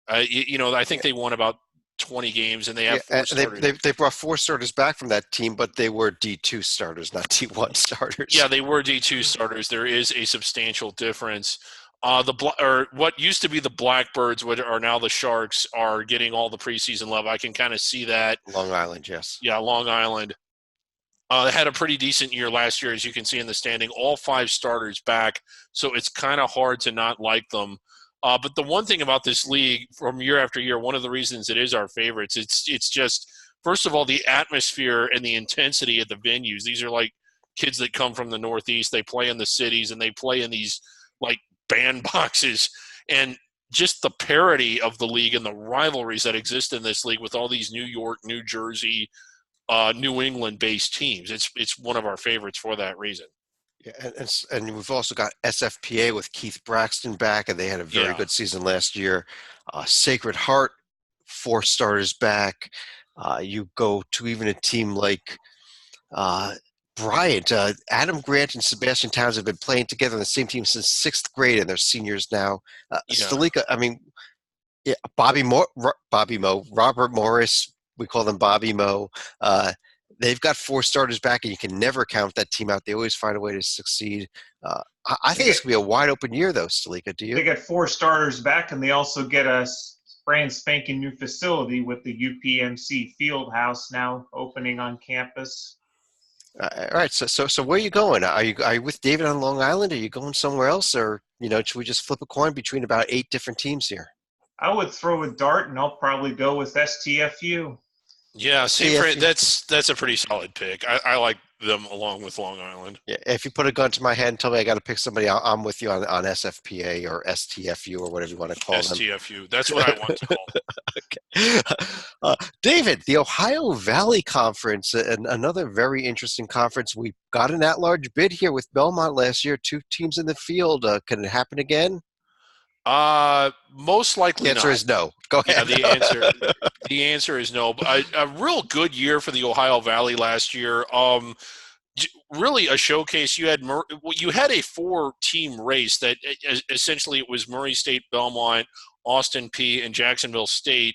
I think they won about 20 games, and they have 4 starters. They brought 4 starters back from that team, but they were D2 starters, not D1 starters. Yeah, they were D2 starters. There is a substantial difference. What used to be the Blackbirds, what are now the Sharks, are getting all the preseason love. I can kind of see that. Long Island, yes. Yeah, Long Island. They had a pretty decent year last year, as you can see in the standing. All 5 starters back, so it's kind of hard to not like them. But the one thing about this league from year after year, one of the reasons it is our favorites, it's just, first of all, the atmosphere and the intensity at the venues. These are like kids that come from the Northeast. They play in the cities, and they play in these like bandboxes. And just the parity of the league and the rivalries that exist in this league with all these New York, New Jersey, New England-based teams. It's one of our favorites for that reason. Yeah, and we've also got SFPA with Keith Braxton back, and they had a very good season last year. Sacred Heart, 4 starters back. You go to even a team like Bryant. Adam Grant and Sebastian Towns have been playing together on the same team since 6th grade, and they're seniors now. Stalika, I mean, yeah, Bobby Mo, Robert Morris, we call them Bobby Mo. They've got 4 starters back, and you can never count that team out. They always find a way to succeed. I think it's going to be a wide open year, though, Stalika. Do you? They get 4 starters back, and they also get a brand spanking new facility with the UPMC Field House now opening on campus. All right. So where are you going? Are you with David on Long Island? Are you going somewhere else, or should we just flip a coin between about 8 different teams here? I would throw a dart, and I'll probably go with STFU. Yeah, that's a pretty solid pick. I like them along with Long Island. Yeah, if you put a gun to my head and tell me I got to pick somebody, I'm with you on SFPA or STFU or whatever you want to call them. STFU. That's what I want to call them. Okay. David, the Ohio Valley Conference, and another very interesting conference. We got an at-large bid here with Belmont last year. 2 teams in the field. Can it happen again? Most likely the answer not. Is no. Go ahead. Yeah, the answer is no. But a real good year for the Ohio Valley last year. Really a showcase. You had a 4-team race that essentially it was Murray State, Belmont, Austin P, and Jacksonville State.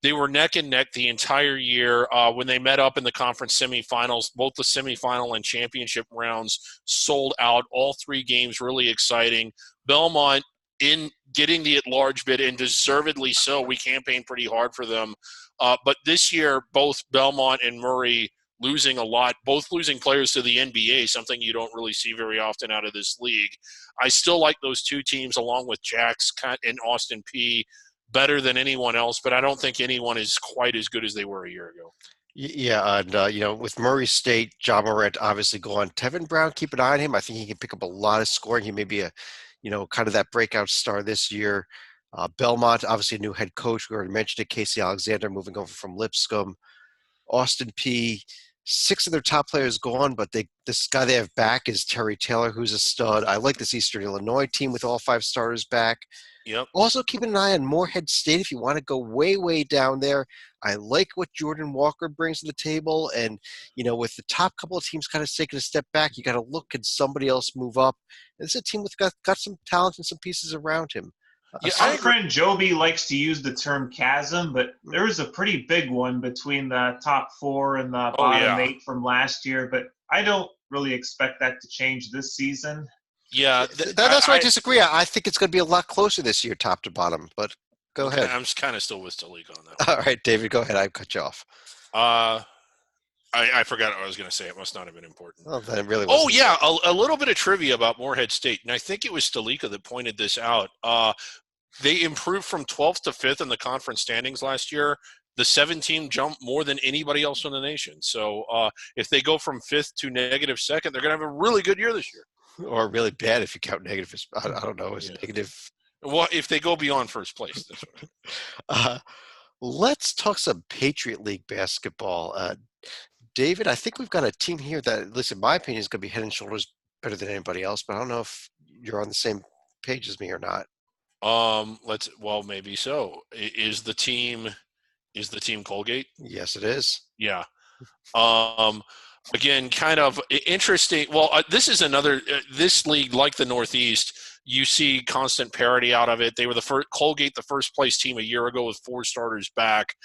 They were neck and neck the entire year. When they met up in the conference semifinals, both the semifinal and championship rounds sold out. All 3 games really exciting. Belmont in getting the at-large bid, and deservedly so. We campaigned pretty hard for them. But this year, both Belmont and Murray losing a lot, both losing players to the NBA, something you don't really see very often out of this league. I still like those 2 teams along with Jax and Austin P better than anyone else, but I don't think anyone is quite as good as they were a year ago. Yeah, and with Murray State, John Morant obviously gone. Tevin Brown, keep an eye on him. I think he can pick up a lot of scoring. He may be a kind of that breakout star this year. Belmont, obviously a new head coach. We already mentioned it. Casey Alexander moving over from Lipscomb. Austin P, 6 of their top players gone, but this guy they have back is Terry Taylor, who's a stud. I like this Eastern Illinois team with all 5 starters back. Yep. Also, keeping an eye on Morehead State if you want to go way, way down there. I like what Jordan Walker brings to the table. And, with the top couple of teams kind of taking a step back, you got to look, can somebody else move up? And this is a team with got some talent and some pieces around him. Our friend Joby likes to use the term chasm, but there is a pretty big one between the top 4 and the bottom 8 from last year. But I don't really expect that to change this season. Yeah, that's why I disagree. I think it's going to be a lot closer this year, top to bottom. But go ahead. I'm kind of still with Stalik on that one. All right, David, go ahead. I cut you off. I forgot what I was going to say. It must not have been important. Oh, that really was. Oh, yeah, a little bit of trivia about Morehead State, and I think it was Stalika that pointed this out. They improved from 12th to 5th in the conference standings last year. The 7-team jumped more than anybody else in the nation. So if they go from 5th to -2nd, they're going to have a really good year this year. Or really bad if you count negative. I don't know. Is negative? Well, if they go beyond first place. Let's talk some Patriot League basketball. David, I think we've got a team here that, at least in my opinion, is going to be head and shoulders better than anybody else. But I don't know if you're on the same page as me or not. Maybe so. Is the team Colgate? Yes, it is. Yeah. Again, kind of interesting. Well, this is another this league, like the Northeast, you see constant parity out of it. They were Colgate, the first place team a year ago with 4 starters back.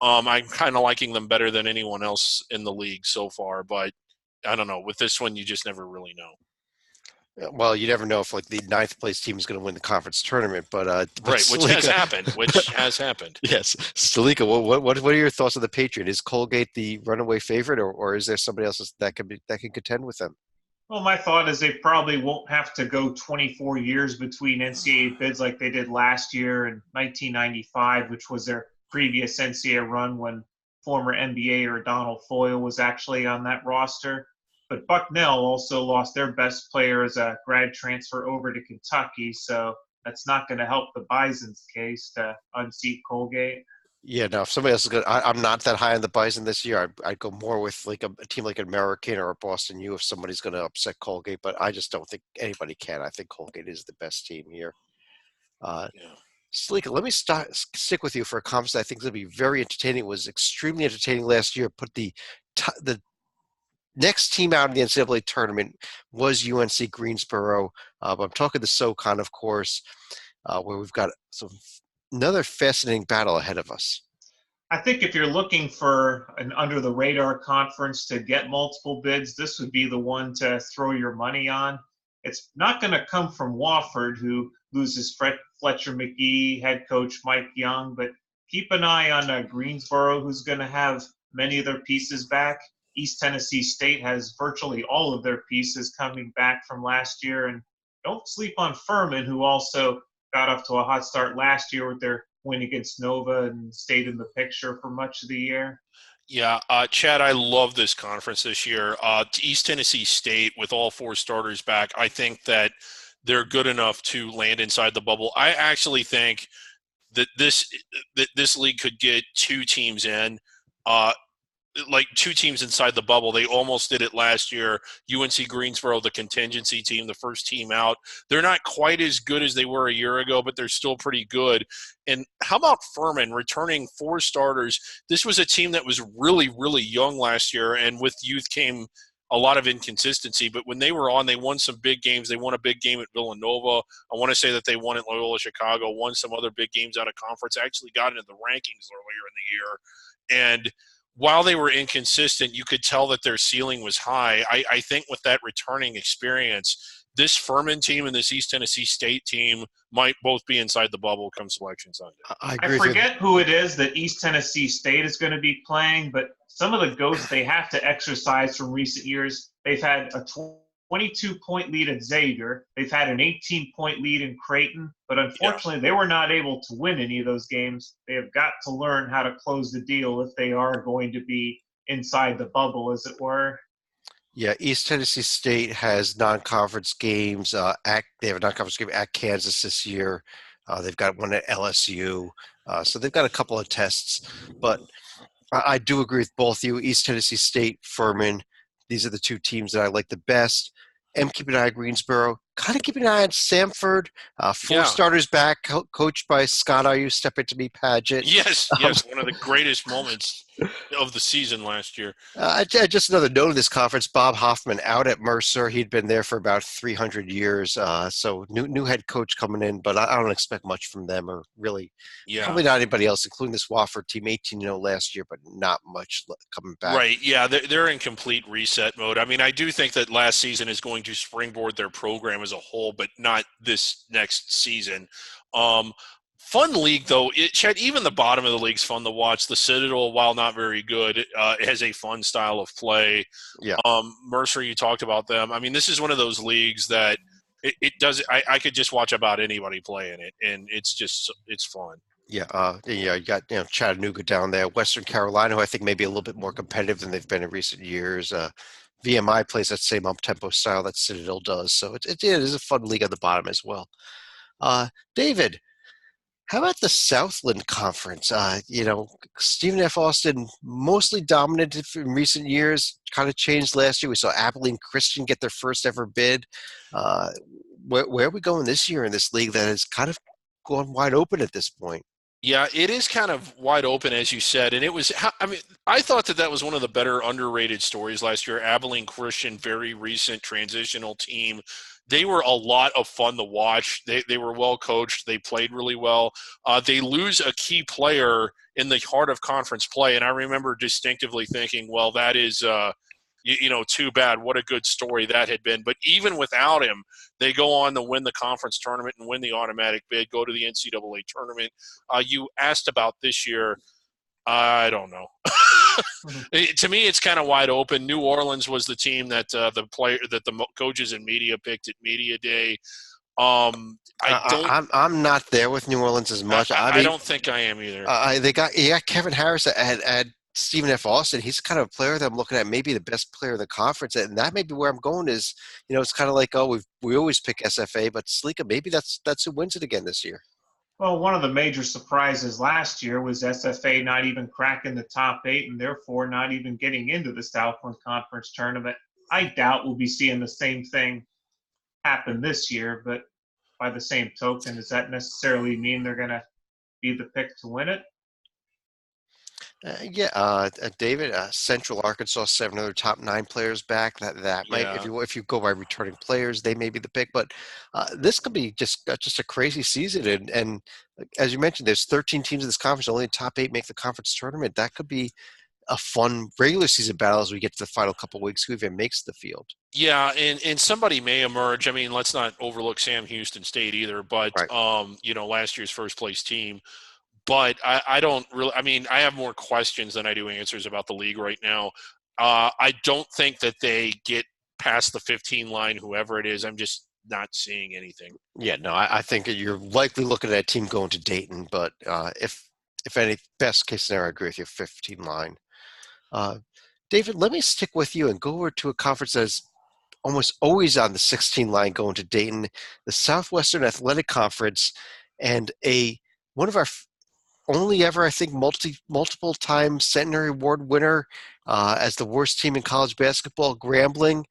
I'm kind of liking them better than anyone else in the league so far, but I don't know. With this one, you just never really know. Well, you never know if like the ninth place team is going to win the conference tournament, but Right, which has Salika, happened. Which has happened. yes, Salika, what are your thoughts on the Patriot? Is Colgate the runaway favorite, or is there somebody else that can contend with them? Well, my thought is they probably won't have to go 24 years between NCAA bids like they did last year in 1995, which was their previous NCAA run when former NBA Donald Foyle was actually on that roster. But Bucknell also lost their best player as a grad transfer over to Kentucky, so that's not going to help the Bison's case to unseat Colgate. Yeah, no. If somebody else is good, I'm not that high on the Bison this year. I'd go more with like a team like American or a Boston U if somebody's going to upset Colgate, but I just don't think anybody can. I think Colgate is the best team here. Uh, Yeah. Sleeka, let me stick with you for a conference I think is going to be very entertaining. It was extremely entertaining last year. Put the next team out in the NCAA tournament was UNC Greensboro. But I'm talking the SoCon, of course, where we've got another fascinating battle ahead of us. I think if you're looking for an under the radar conference to get multiple bids, this would be the one to throw your money on. It's not going to come from Wofford, who loses Fletcher McGee, head coach Mike Young, but keep an eye on Greensboro, who's going to have many of their pieces back. East Tennessee State has virtually all of their pieces coming back from last year. And don't sleep on Furman, who also got off to a hot start last year with their win against Nova and stayed in the picture for much of the year. Yeah, Chad, I love this conference this year. East Tennessee State, with all four starters back, I think that they're good enough to land inside the bubble. I actually think that this league could get two teams in. Like two teams inside the bubble. They almost did it last year. UNC Greensboro, the contingency team, the first team out. They're not quite as good as they were a year ago, but they're still pretty good. And how about Furman returning four starters? This was a team that was really, really young last year, and with youth came a lot of inconsistency. But when they were on, they won some big games. They won a big game at Villanova. I want to say that they won at Loyola Chicago, won some other big games out of conference, actually got into the rankings earlier in the year. And while they were inconsistent, you could tell that their ceiling was high. I think with that returning experience, this Furman team and this East Tennessee State team might both be inside the bubble come Selection Sunday. I forget who it is that East Tennessee State is going to be playing, but some of the ghosts they have to exercise from recent years. They've had a 22-point lead at Xavier. They've had an 18-point lead in Creighton, but unfortunately they were not able to win any of those games. They have got to learn how to close the deal if they are going to be inside the bubble, as it were. Yeah, East Tennessee State has non-conference games. They have a non-conference game at Kansas this year. They've got one at LSU. So they've got a couple of tests. But I do agree with both you. East Tennessee State, Furman, these are the two teams that I like the best. Am keeping an eye on Greensboro. Kind of keeping an eye on Samford. Four starters back, coached by Scott Are Step Into Me Paget. Yes, one of the greatest moments of the season last year. Just another note of this conference, Bob Hoffman out at Mercer. He'd been there for about 300 years. So new head coach coming in, but I don't expect much from them or really probably not anybody else, including this Wofford team, 18-0 last year, but not much coming back. Right, yeah, they're in complete reset mode. I mean, I do think that last season is going to springboard their program as a whole, but not this next season. Fun league, though. Chad, even the bottom of the league's fun to watch. The Citadel, while not very good, it has a fun style of play. Yeah. Mercer, you talked about them. I mean, this is one of those leagues that it does. I could just watch about anybody playing it, and it's fun. Yeah, you got Chattanooga down there, Western Carolina, who I think may be a little bit more competitive than they've been in recent years. VMI plays that same up-tempo style that Citadel does, so it is a fun league at the bottom as well. David, how about the Southland Conference? Stephen F. Austin mostly dominated in recent years, kind of changed last year. We saw Abilene Christian get their first ever bid. Where are we going this year in this league that has kind of gone wide open at this point? Yeah, it is kind of wide open, as you said, and it was. I mean, I thought that was one of the better underrated stories last year. Abilene Christian, very recent transitional team. They were a lot of fun to watch. They were well coached. They played really well. They lose a key player in the heart of conference play, and I remember distinctively thinking, well, that is too bad. What a good story that had been. But even without him, they go on to win the conference tournament and win the automatic bid, go to the NCAA tournament. You asked about this year. I don't know. To me, it's kind of wide open. New Orleans was the team that the coaches and media picked at media day. I'm not there with New Orleans as much. I don't think I am either. They got Kevin Harris at Stephen F. Austin. He's kind of a player that I'm looking at, maybe the best player in the conference, and that may be where I'm going. Is it's kind of like we always pick SFA, but Salika, maybe that's who wins it again this year. Well, one of the major surprises last year was SFA not even cracking the top 8 and therefore not even getting into the Southland Conference tournament. I doubt we'll be seeing the same thing happen this year, but by the same token, does that necessarily mean they're going to be the pick to win it? David, Central Arkansas, 7 other top 9 players back. That might, if you go by returning players, they may be the pick. But this could be just a crazy season. And as you mentioned, there's 13 teams in this conference. Only the top 8 make the conference tournament. That could be a fun regular season battle as we get to the final couple of weeks. Who even makes the field? Yeah, and somebody may emerge. I mean, let's not overlook Sam Houston State either. But right. Last year's first place team. But I don't really – I mean, I have more questions than I do answers about the league right now. I don't think that they get past the 15 line, whoever it is. I'm just not seeing anything. Yeah, no, I think you're likely looking at a team going to Dayton. But if any, best case scenario, I agree with you, 15 line. David, let me stick with you and go over to a conference that is almost always on the 16 line going to Dayton, the Southwestern Athletic Conference, and one of our only ever, I think, multiple time Centenary Award winner as the worst team in college basketball, Grambling.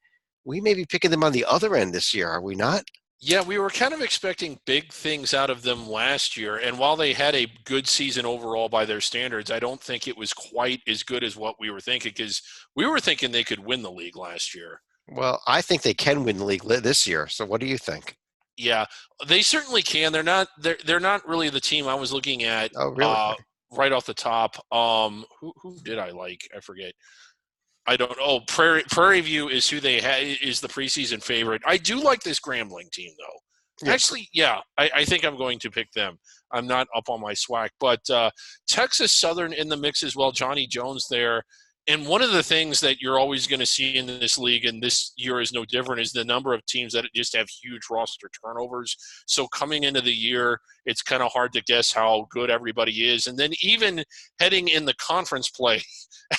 We may be picking them on the other end this year, are we not? Yeah, we were kind of expecting big things out of them last year. And while they had a good season overall by their standards, I don't think it was quite as good as what we were thinking, because we were thinking they could win the league last year. Well, I think they can win the league this year. So what do you think? Yeah, they certainly can. They're not really the team I was looking at. Oh, really? Right off the top. Who did I like? I forget. I don't know. Prairie View is who they is the preseason favorite. I do like this Grambling team, though. Yeah. Actually, yeah, I think I'm going to pick them. I'm not up on my SWAC, but Texas Southern in the mix as well. Johnny Jones there. And one of the things that you're always going to see in this league, and this year is no different, is the number of teams that just have huge roster turnovers. So coming into the year, it's kind of hard to guess how good everybody is. And then even heading in the conference play,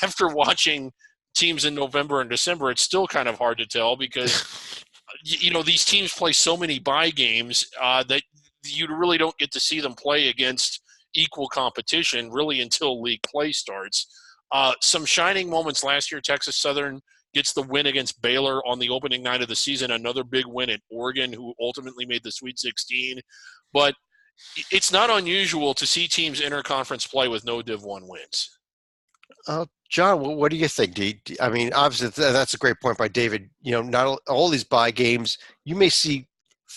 after watching teams in November and December, it's still kind of hard to tell because, these teams play so many bye games that you really don't get to see them play against equal competition really until league play starts. Some shining moments last year. Texas Southern gets the win against Baylor on the opening night of the season. Another big win at Oregon, who ultimately made the Sweet 16. But it's not unusual to see teams interconference play with no Div 1 wins. John, what do you think? I mean, obviously that's a great point by David. Not all these bye games. You may see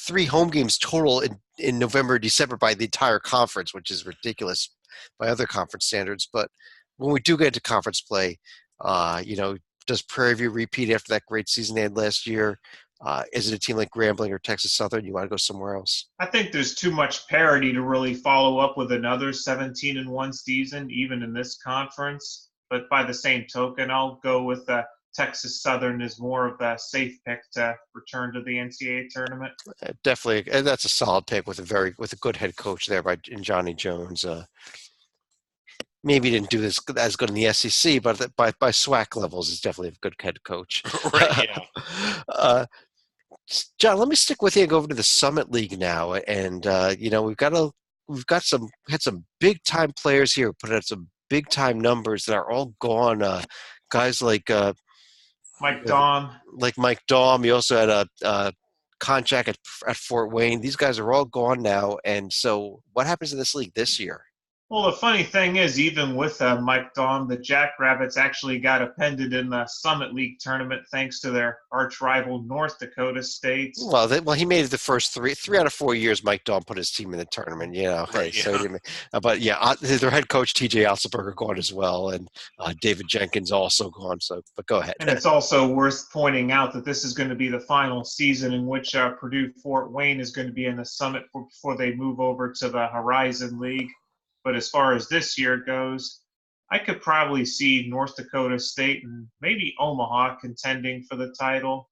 3 home games total in November, December by the entire conference, which is ridiculous by other conference standards. But when we do get into conference play, does Prairie View repeat after that great season they had last year? Is it a team like Grambling or Texas Southern? You want to go somewhere else? I think there's too much parity to really follow up with another 17-1 season, even in this conference. But by the same token, I'll go with Texas Southern as more of a safe pick to return to the NCAA tournament. Definitely, and that's a solid pick with a good head coach there in Johnny Jones. Maybe he didn't do this as good in the SEC, but by SWAC levels, he's definitely a good head coach. Right, yeah. John, let me stick with you and go over to the Summit League now. And had some big time players here, put out some big time numbers that are all gone. Guys like Mike Daum. Like Mike Daum. You also had a Konchak at Fort Wayne. These guys are all gone now. And so, what happens in this league this year? Well, the funny thing is, even with Mike Daum, the Jackrabbits actually got appended in the Summit League tournament thanks to their arch rival North Dakota State. Well, he made it the first three out of 4 years. Mike Daum put his team in the tournament. Hey, Right, so he yeah. didn't. But yeah, their head coach T.J. Otzelberger gone as well, and David Jenkins also gone. So, but go ahead. And it's also worth pointing out that this is going to be the final season in which Purdue Fort Wayne is going to be in the Summit before they move over to the Horizon League. But as far as this year goes, I could probably see North Dakota State and maybe Omaha contending for the title.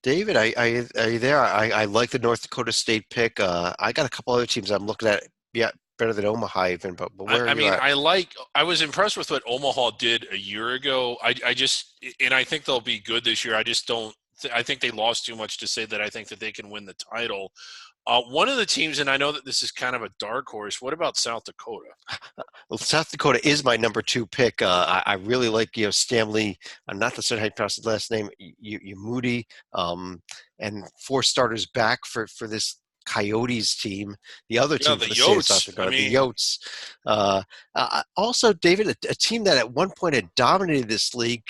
David, are you there? I like the North Dakota State pick. I got a couple other teams I'm looking at. Yeah, better than Omaha even. But where are you at? I was impressed with what Omaha did a year ago. And I think they'll be good this year. I just don't. I think they lost too much to say that I think that they can win the title. One of the teams, and I know that this is kind of a dark horse. What about South Dakota? Well, South Dakota is my number 2 pick. I really like Stanley. I'm not certain how you pronounce his last name. You Moody, and 4 starters back for this Coyotes team. The other team the for the state of South Yotes. Dakota, the Yotes. Also, David, a team that at one point had dominated this league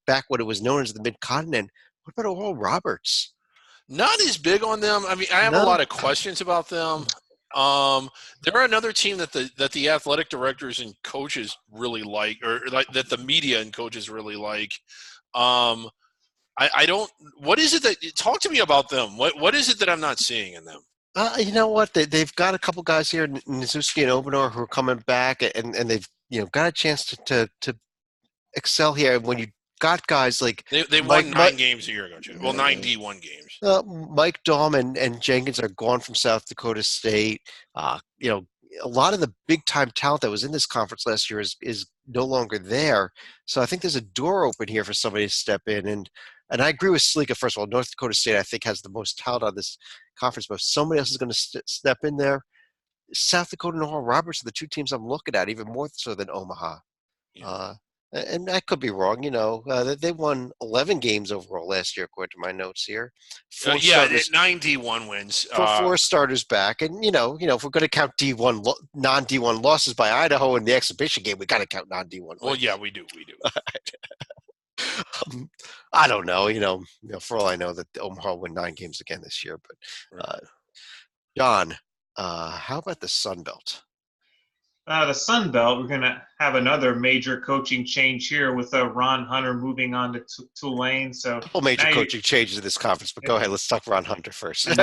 back when it was known as the Mid-Continent. What about Oral Roberts? Not as big on them. I mean, I have a lot of questions about them. They're another team that the athletic directors and coaches really like, or like that the media and coaches really like. I don't. What is it that? Talk to me about them. What is it that I'm not seeing in them? You know what? They've got a couple guys here, Nizuski and Obenor, who are coming back, and they've got a chance to excel here. When you got guys like they won 9 games a year ago, too. Well, 9 D1 games. Mike Daum and Jenkins are gone from South Dakota State. A lot of the big time talent that was in this conference last year is no longer there. So I think there's a door open here for somebody to step in. And I agree with Slika. First of all, North Dakota State I think has the most talent on this conference, but if somebody else is going to step in there. South Dakota and Oral Roberts are the 2 teams I'm looking at, even more so than Omaha. Yeah. And I could be wrong, they won 11 games overall last year, according to my notes here. 9 D1 wins. 4 starters back. And, if we're going to count D1, non-D1 losses by Idaho in the exhibition game, we got to count non-D1 wins. Well, yeah, we do. I don't know, for all I know that Omaha will win 9 games again this year. But, John, how about the Sun Belt? The Sun Belt, we're going to have another major coaching change here with Ron Hunter moving on to Tulane. So, major coaching changes in this conference, but go ahead. Let's talk Ron Hunter first. And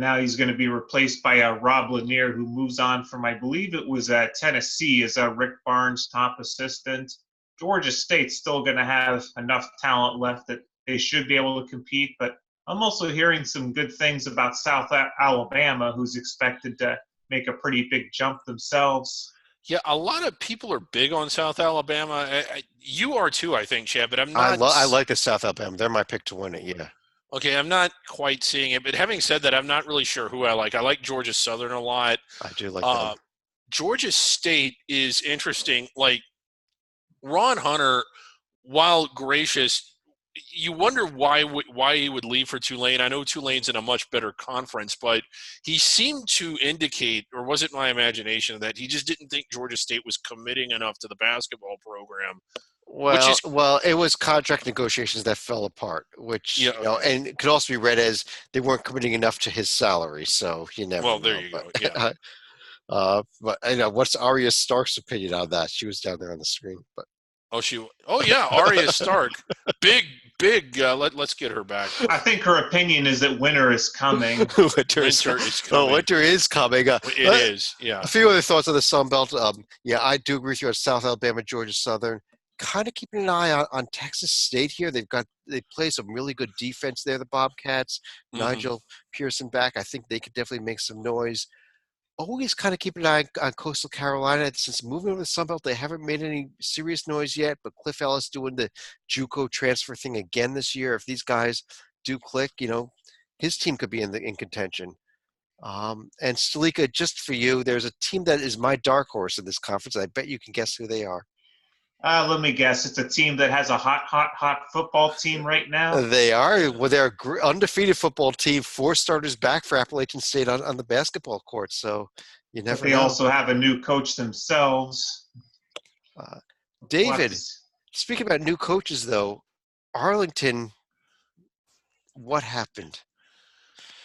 now he's going to be replaced by Rob Lanier, who moves on from, I believe it was Tennessee, as Rick Barnes' top assistant. Georgia State's still going to have enough talent left that they should be able to compete, but I'm also hearing some good things about South Alabama, who's expected to make a pretty big jump themselves. Yeah, a lot of people are big on South Alabama. You are too, I think, Chad, but I'm not. I like the South Alabama. They're my pick to win it, yeah. Okay, I'm not quite seeing it, but having said that, I'm not really sure who I like. I like Georgia Southern a lot. I do like them. Georgia State is interesting. Like, Ron Hunter, while gracious, you wonder why he would leave for Tulane. I know Tulane's in a much better conference, but he seemed to indicate, or was it my imagination, that he just didn't think Georgia State was committing enough to the basketball program. Well, it was contract negotiations that fell apart, which and it could also be read as they weren't committing enough to his salary. So you never. Well, there you go. Yeah. But what's Arya Stark's opinion on that? She was down there on the screen, but. Arya Stark, big. Let's get her back. I think her opinion is that winter is coming. Winter is coming. Winter is coming. It is. Yeah. A few other thoughts on the Sun Belt. I do agree with you on South Alabama, Georgia Southern. Kind of keeping an eye on Texas State here. They play some really good defense there. The Bobcats, Nigel Pearson back. I think they could definitely make some noise. Always kind of keep an eye on Coastal Carolina. Since moving over to the Sun Belt, they haven't made any serious noise yet, but Cliff Ellis doing the JUCO transfer thing again this year. If these guys do click, his team could be in contention. And Stalika, just for you, there's a team that is my dark horse in this conference. I bet you can guess who they are. Let me guess. It's a team that has a hot football team right now. They are. Well, they're an undefeated football team. 4 starters back for Appalachian State on the basketball court. So, You But never they know. also have a new coach themselves. David, speaking about new coaches, though, Arlington, what happened?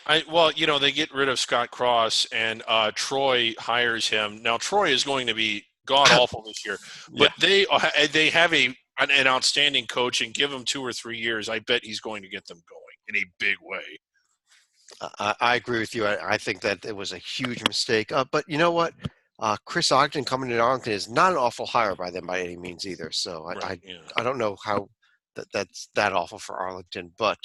They get rid of Scott Cross and Troy hires him. Now Troy is going to be god awful this year, but they have an outstanding coach, and give him 2 or 3 years, I bet he's going to get them going in a big way. I agree with you. I think that it was a huge mistake. But you know what? Chris Ogden coming to Arlington is not an awful hire by them by any means either. So I don't know how that's that awful for Arlington. But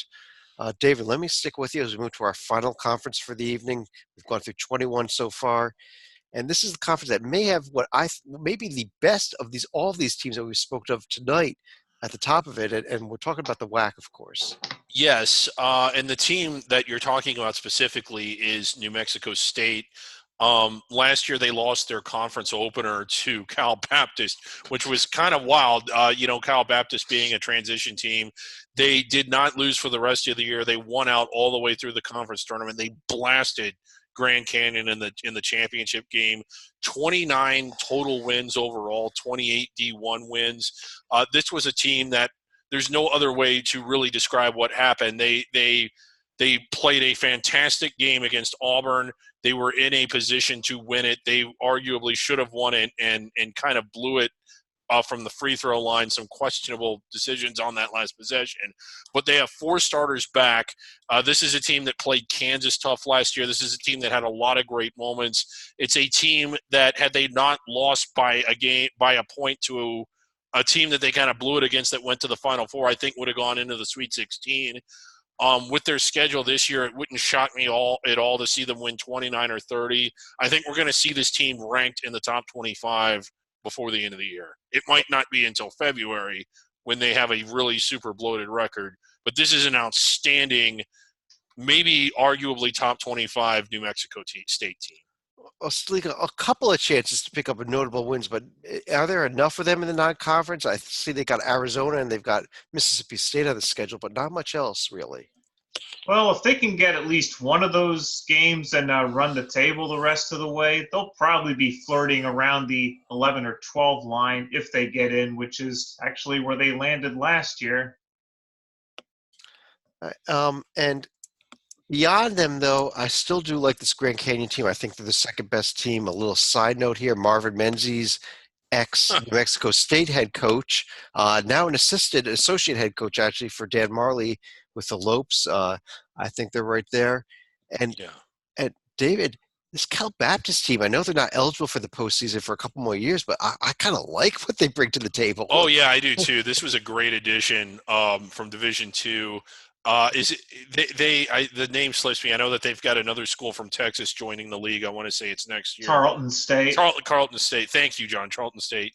David, let me stick with you as we move to our final conference for the evening. We've gone through 21 so far. And this is the conference that may have maybe the best of all of these teams that we spoke of tonight at the top of it. And we're talking about the WAC, of course. Yes, and the team that you're talking about specifically is New Mexico State. Last year they lost their conference opener to Cal Baptist, which was kind of wild. Cal Baptist being a transition team, they did not lose for the rest of the year. They won out all the way through the conference tournament. They blasted Grand Canyon in the championship game. 29 total wins overall, 28 D1 wins. This was a team that there's no other way to really describe what happened. They played a fantastic game against Auburn. They were in a position to win it. They arguably should have won it and kind of blew it from the free throw line. Some questionable decisions on that last possession. But they have 4 starters back. This is a team that played Kansas tough last year. This is a team that had a lot of great moments. It's a team that, had they not lost by a point to a team that they kind of blew it against that went to the Final Four, I think would have gone into the Sweet 16. With their schedule this year, it wouldn't shock me at all to see them win 29 or 30. I think we're going to see this team ranked in the top 25 before the end of the year. It might not be until February when they have a really super bloated record, but this is an outstanding, maybe arguably top 25 New Mexico State team. Well, a couple of chances to pick up a notable wins, but are there enough of them in the non-conference? I see they got Arizona and they've got Mississippi State on the schedule, but not much else really. Well, if they can get at least one of those games and run the table the rest of the way, they'll probably be flirting around the 11 or 12 line if they get in, which is actually where they landed last year. And beyond them, though, I still do like this Grand Canyon team. I think they're the second best team. A little side note here, Marvin Menzies, ex-New Mexico State head coach, now an associate head coach, actually, for Dan Marley with the Lopes. I think they're right there. And David, this Cal Baptist team, I know they're not eligible for the postseason for a couple more years, but I kind of like what they bring to the table. Oh, yeah, I do, too. This was a great addition from Division II. The name slips me. I know that they've got another school from Texas joining the league. I want to say it's next year. Tarleton State. Carleton State. Thank you, John. Carleton State.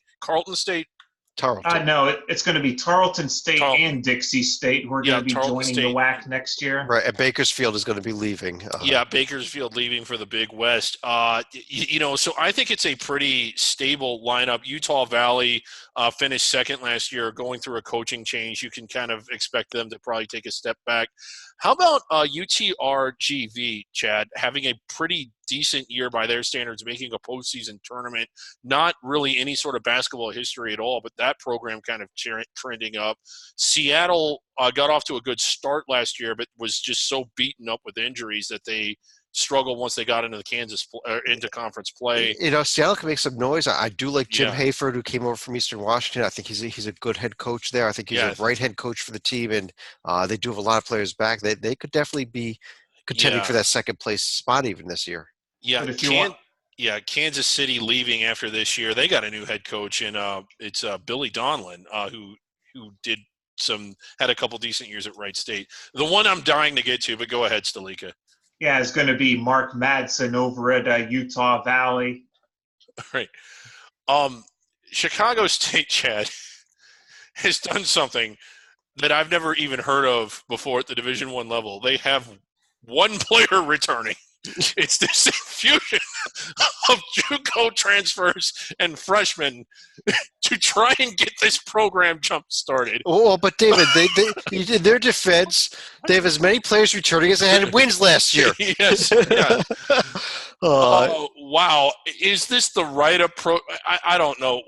Tarleton. No, it's going to be Tarleton State and Dixie State who are going to be joining the WAC next year. Right, and Bakersfield is going to be leaving. Bakersfield leaving for the Big West. So I think it's a pretty stable lineup. Utah Valley finished second last year, going through a coaching change. You can kind of expect them to probably take a step back. How about UTRGV, Chad, having a pretty decent year by their standards, making a postseason tournament, not really any sort of basketball history at all, but that program kind of trending up. Seattle got off to a good start last year, but was just so beaten up with injuries that they struggled once they got into into conference play. Seattle can make some noise. I do like Jim Hayford, who came over from Eastern Washington. I think he's a good head coach there. I think he's a right head coach for the team, and they do have a lot of players back. They could definitely be contending for that second place spot even this year. Yeah, Kansas City leaving after this year. They got a new head coach, and it's Billy Donlin, who had a couple decent years at Wright State. The one I'm dying to get to, but go ahead, Stalika. Yeah, it's going to be Mark Madsen over at Utah Valley. All right. Chicago State, Chad, has done something that I've never even heard of before at the Division I level. They have one player returning. It's this infusion of JUCO transfers and freshmen to try and get this program jump started. Well, but David, in their defense, they have as many players returning as they had wins last year. Yes. Yeah. Wow. Is this the right approach? I don't know.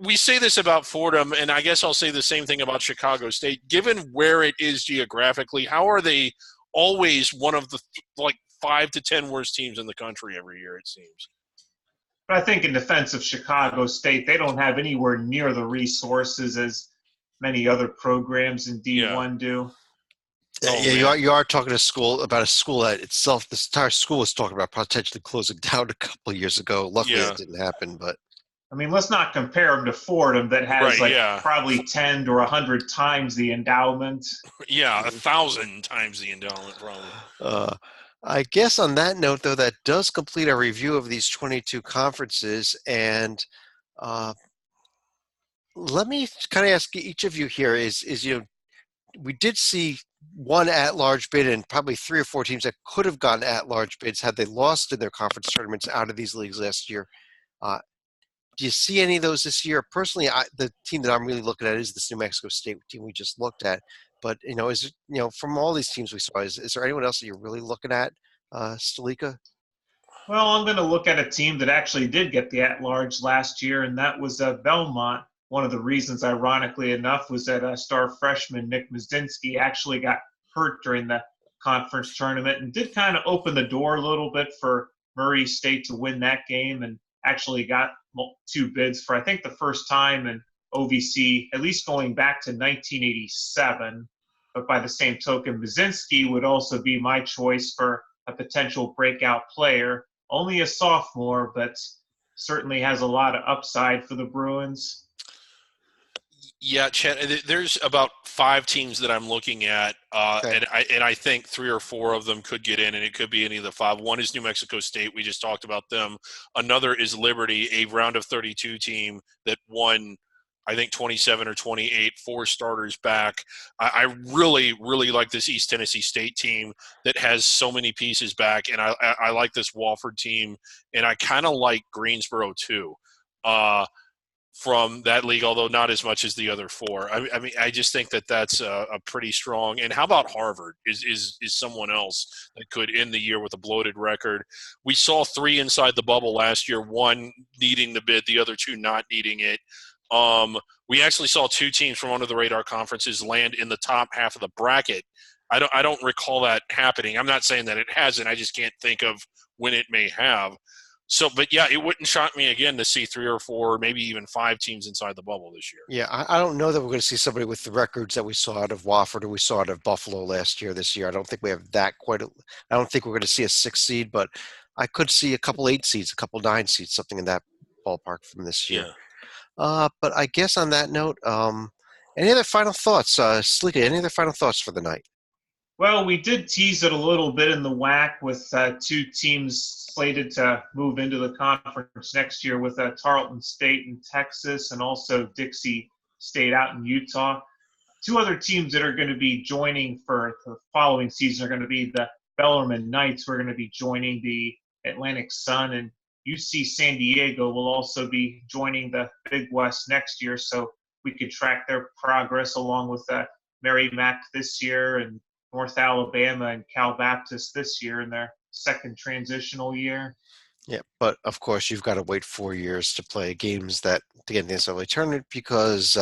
We say this about Fordham, and I guess I'll say the same thing about Chicago State. Given where it is geographically, how are they always one of the 5 to 10 worst teams in the country every year, it seems? But I think in defense of Chicago State, they don't have anywhere near the resources as many other programs in D1 do. You are talking to school about a school that itself, this entire school was talking about potentially closing down a couple of years ago. Luckily, it didn't happen. But I mean, let's not compare them to Fordham that has probably 10 or 100 times the endowment. Yeah, 1,000 times the endowment, probably. I guess on that note, though, that does complete our review of these 22 conferences. And let me kind of ask each of you here we did see one at-large bid and probably 3 or 4 teams that could have gotten at-large bids had they lost in their conference tournaments out of these leagues last year. Do you see any of those this year? Personally, the team that I'm really looking at is this New Mexico State team we just looked at. But, from all these teams we saw, is there anyone else that you're really looking at, Stalika? Well, I'm going to look at a team that actually did get the at-large last year, and that was Belmont. One of the reasons, ironically enough, was that star freshman Nick Mazinski actually got hurt during the conference tournament and did kind of open the door a little bit for Murray State to win that game, and actually got 2 bids for, I think, the first time in OVC, at least going back to 1987. But by the same token, Mazinski would also be my choice for a potential breakout player. Only a sophomore, but certainly has a lot of upside for the Bruins. Yeah, Chad, there's about 5 teams that I'm looking at, and I think 3 or 4 of them could get in, and it could be any of the 5. One is New Mexico State. We just talked about them. Another is Liberty, a round of 32 team that won, I think, 27 or 28, 4 starters back. I really, really like this East Tennessee State team that has so many pieces back, and I like this Wofford team, and I kind of like Greensboro too. From that league, although not as much as the other 4. I mean, I just think that that's a pretty strong. And how about Harvard is someone else that could end the year with a bloated record? We saw 3 inside the bubble last year, 1 needing the bid, the other 2 not needing it. We actually saw 2 teams from under the radar conferences land in the top half of the bracket. I don't recall that happening. I'm not saying that it hasn't. I just can't think of when it may have. So, but yeah, it wouldn't shock me again to see 3 or 4, maybe even 5 teams inside the bubble this year. Yeah, I don't know that we're going to see somebody with the records that we saw out of Wofford or we saw out of Buffalo last year this year. I don't think we have that I don't think we're going to see a 6 seed, but I could see a couple 8 seeds, a couple 9 seeds, something in that ballpark from this year. Yeah. But I guess on that note, any other final thoughts? Slika, any other final thoughts for the night? Well, we did tease it a little bit in the WAC with 2 teams slated to move into the conference next year with Tarleton State in Texas and also Dixie State out in Utah. 2 other teams that are going to be joining for the following season are going to be the Bellarmine Knights, who are going to be joining the Atlantic Sun, and UC San Diego will also be joining the Big West next year, so we could track their progress along with Merrimack this year and North Alabama and Cal Baptist this year in their second transitional year. Yeah, but of course you've got to wait 4 years to play games to get in the NCAA tournament because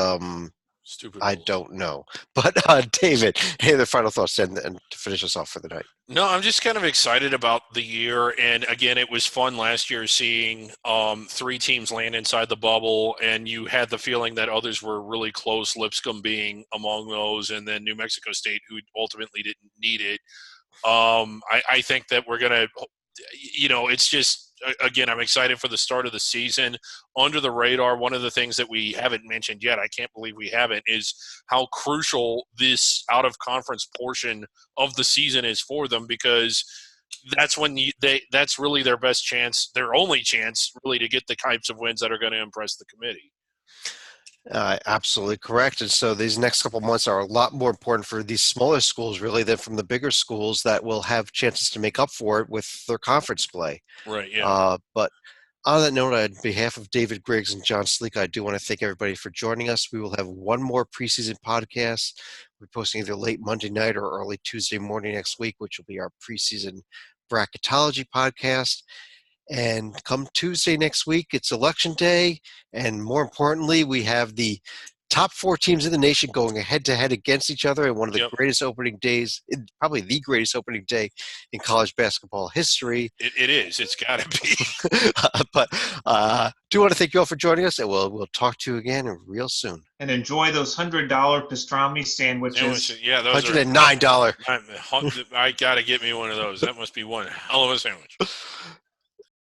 I don't know. But David, any other final thoughts and to finish us off for the night? No, I'm just kind of excited about the year. And again, it was fun last year seeing 3 teams land inside the bubble, and you had the feeling that others were really close, Lipscomb being among those, and then New Mexico State, who ultimately didn't need it. I think that we're going to, it's just, again, I'm excited for the start of the season. Under the radar, one of the things that we haven't mentioned yet, I can't believe we haven't, is how crucial this out-of-conference portion of the season is for them, because that's when that's really their best chance, their only chance, really, to get the types of wins that are going to impress the committee. Absolutely correct. And so these next couple months are a lot more important for these smaller schools, really, than from the bigger schools that will have chances to make up for it with their conference play. Right, yeah. But on that note, on behalf of David Griggs and John Sleek, I do want to thank everybody for joining us. We will have one more preseason podcast. We're posting either late Monday night or early Tuesday morning next week, which will be our preseason bracketology podcast. And come Tuesday next week, it's election day. And more importantly, we have the top 4 teams in the nation going head to head against each other in one of the greatest opening days, probably the greatest opening day in college basketball history. It is. It's got to be. But do want to thank you all for joining us, and we'll talk to you again real soon. And enjoy those $100 pastrami sandwiches. Yeah, those $109. I got to get me one of those. That must be one hell of a sandwich.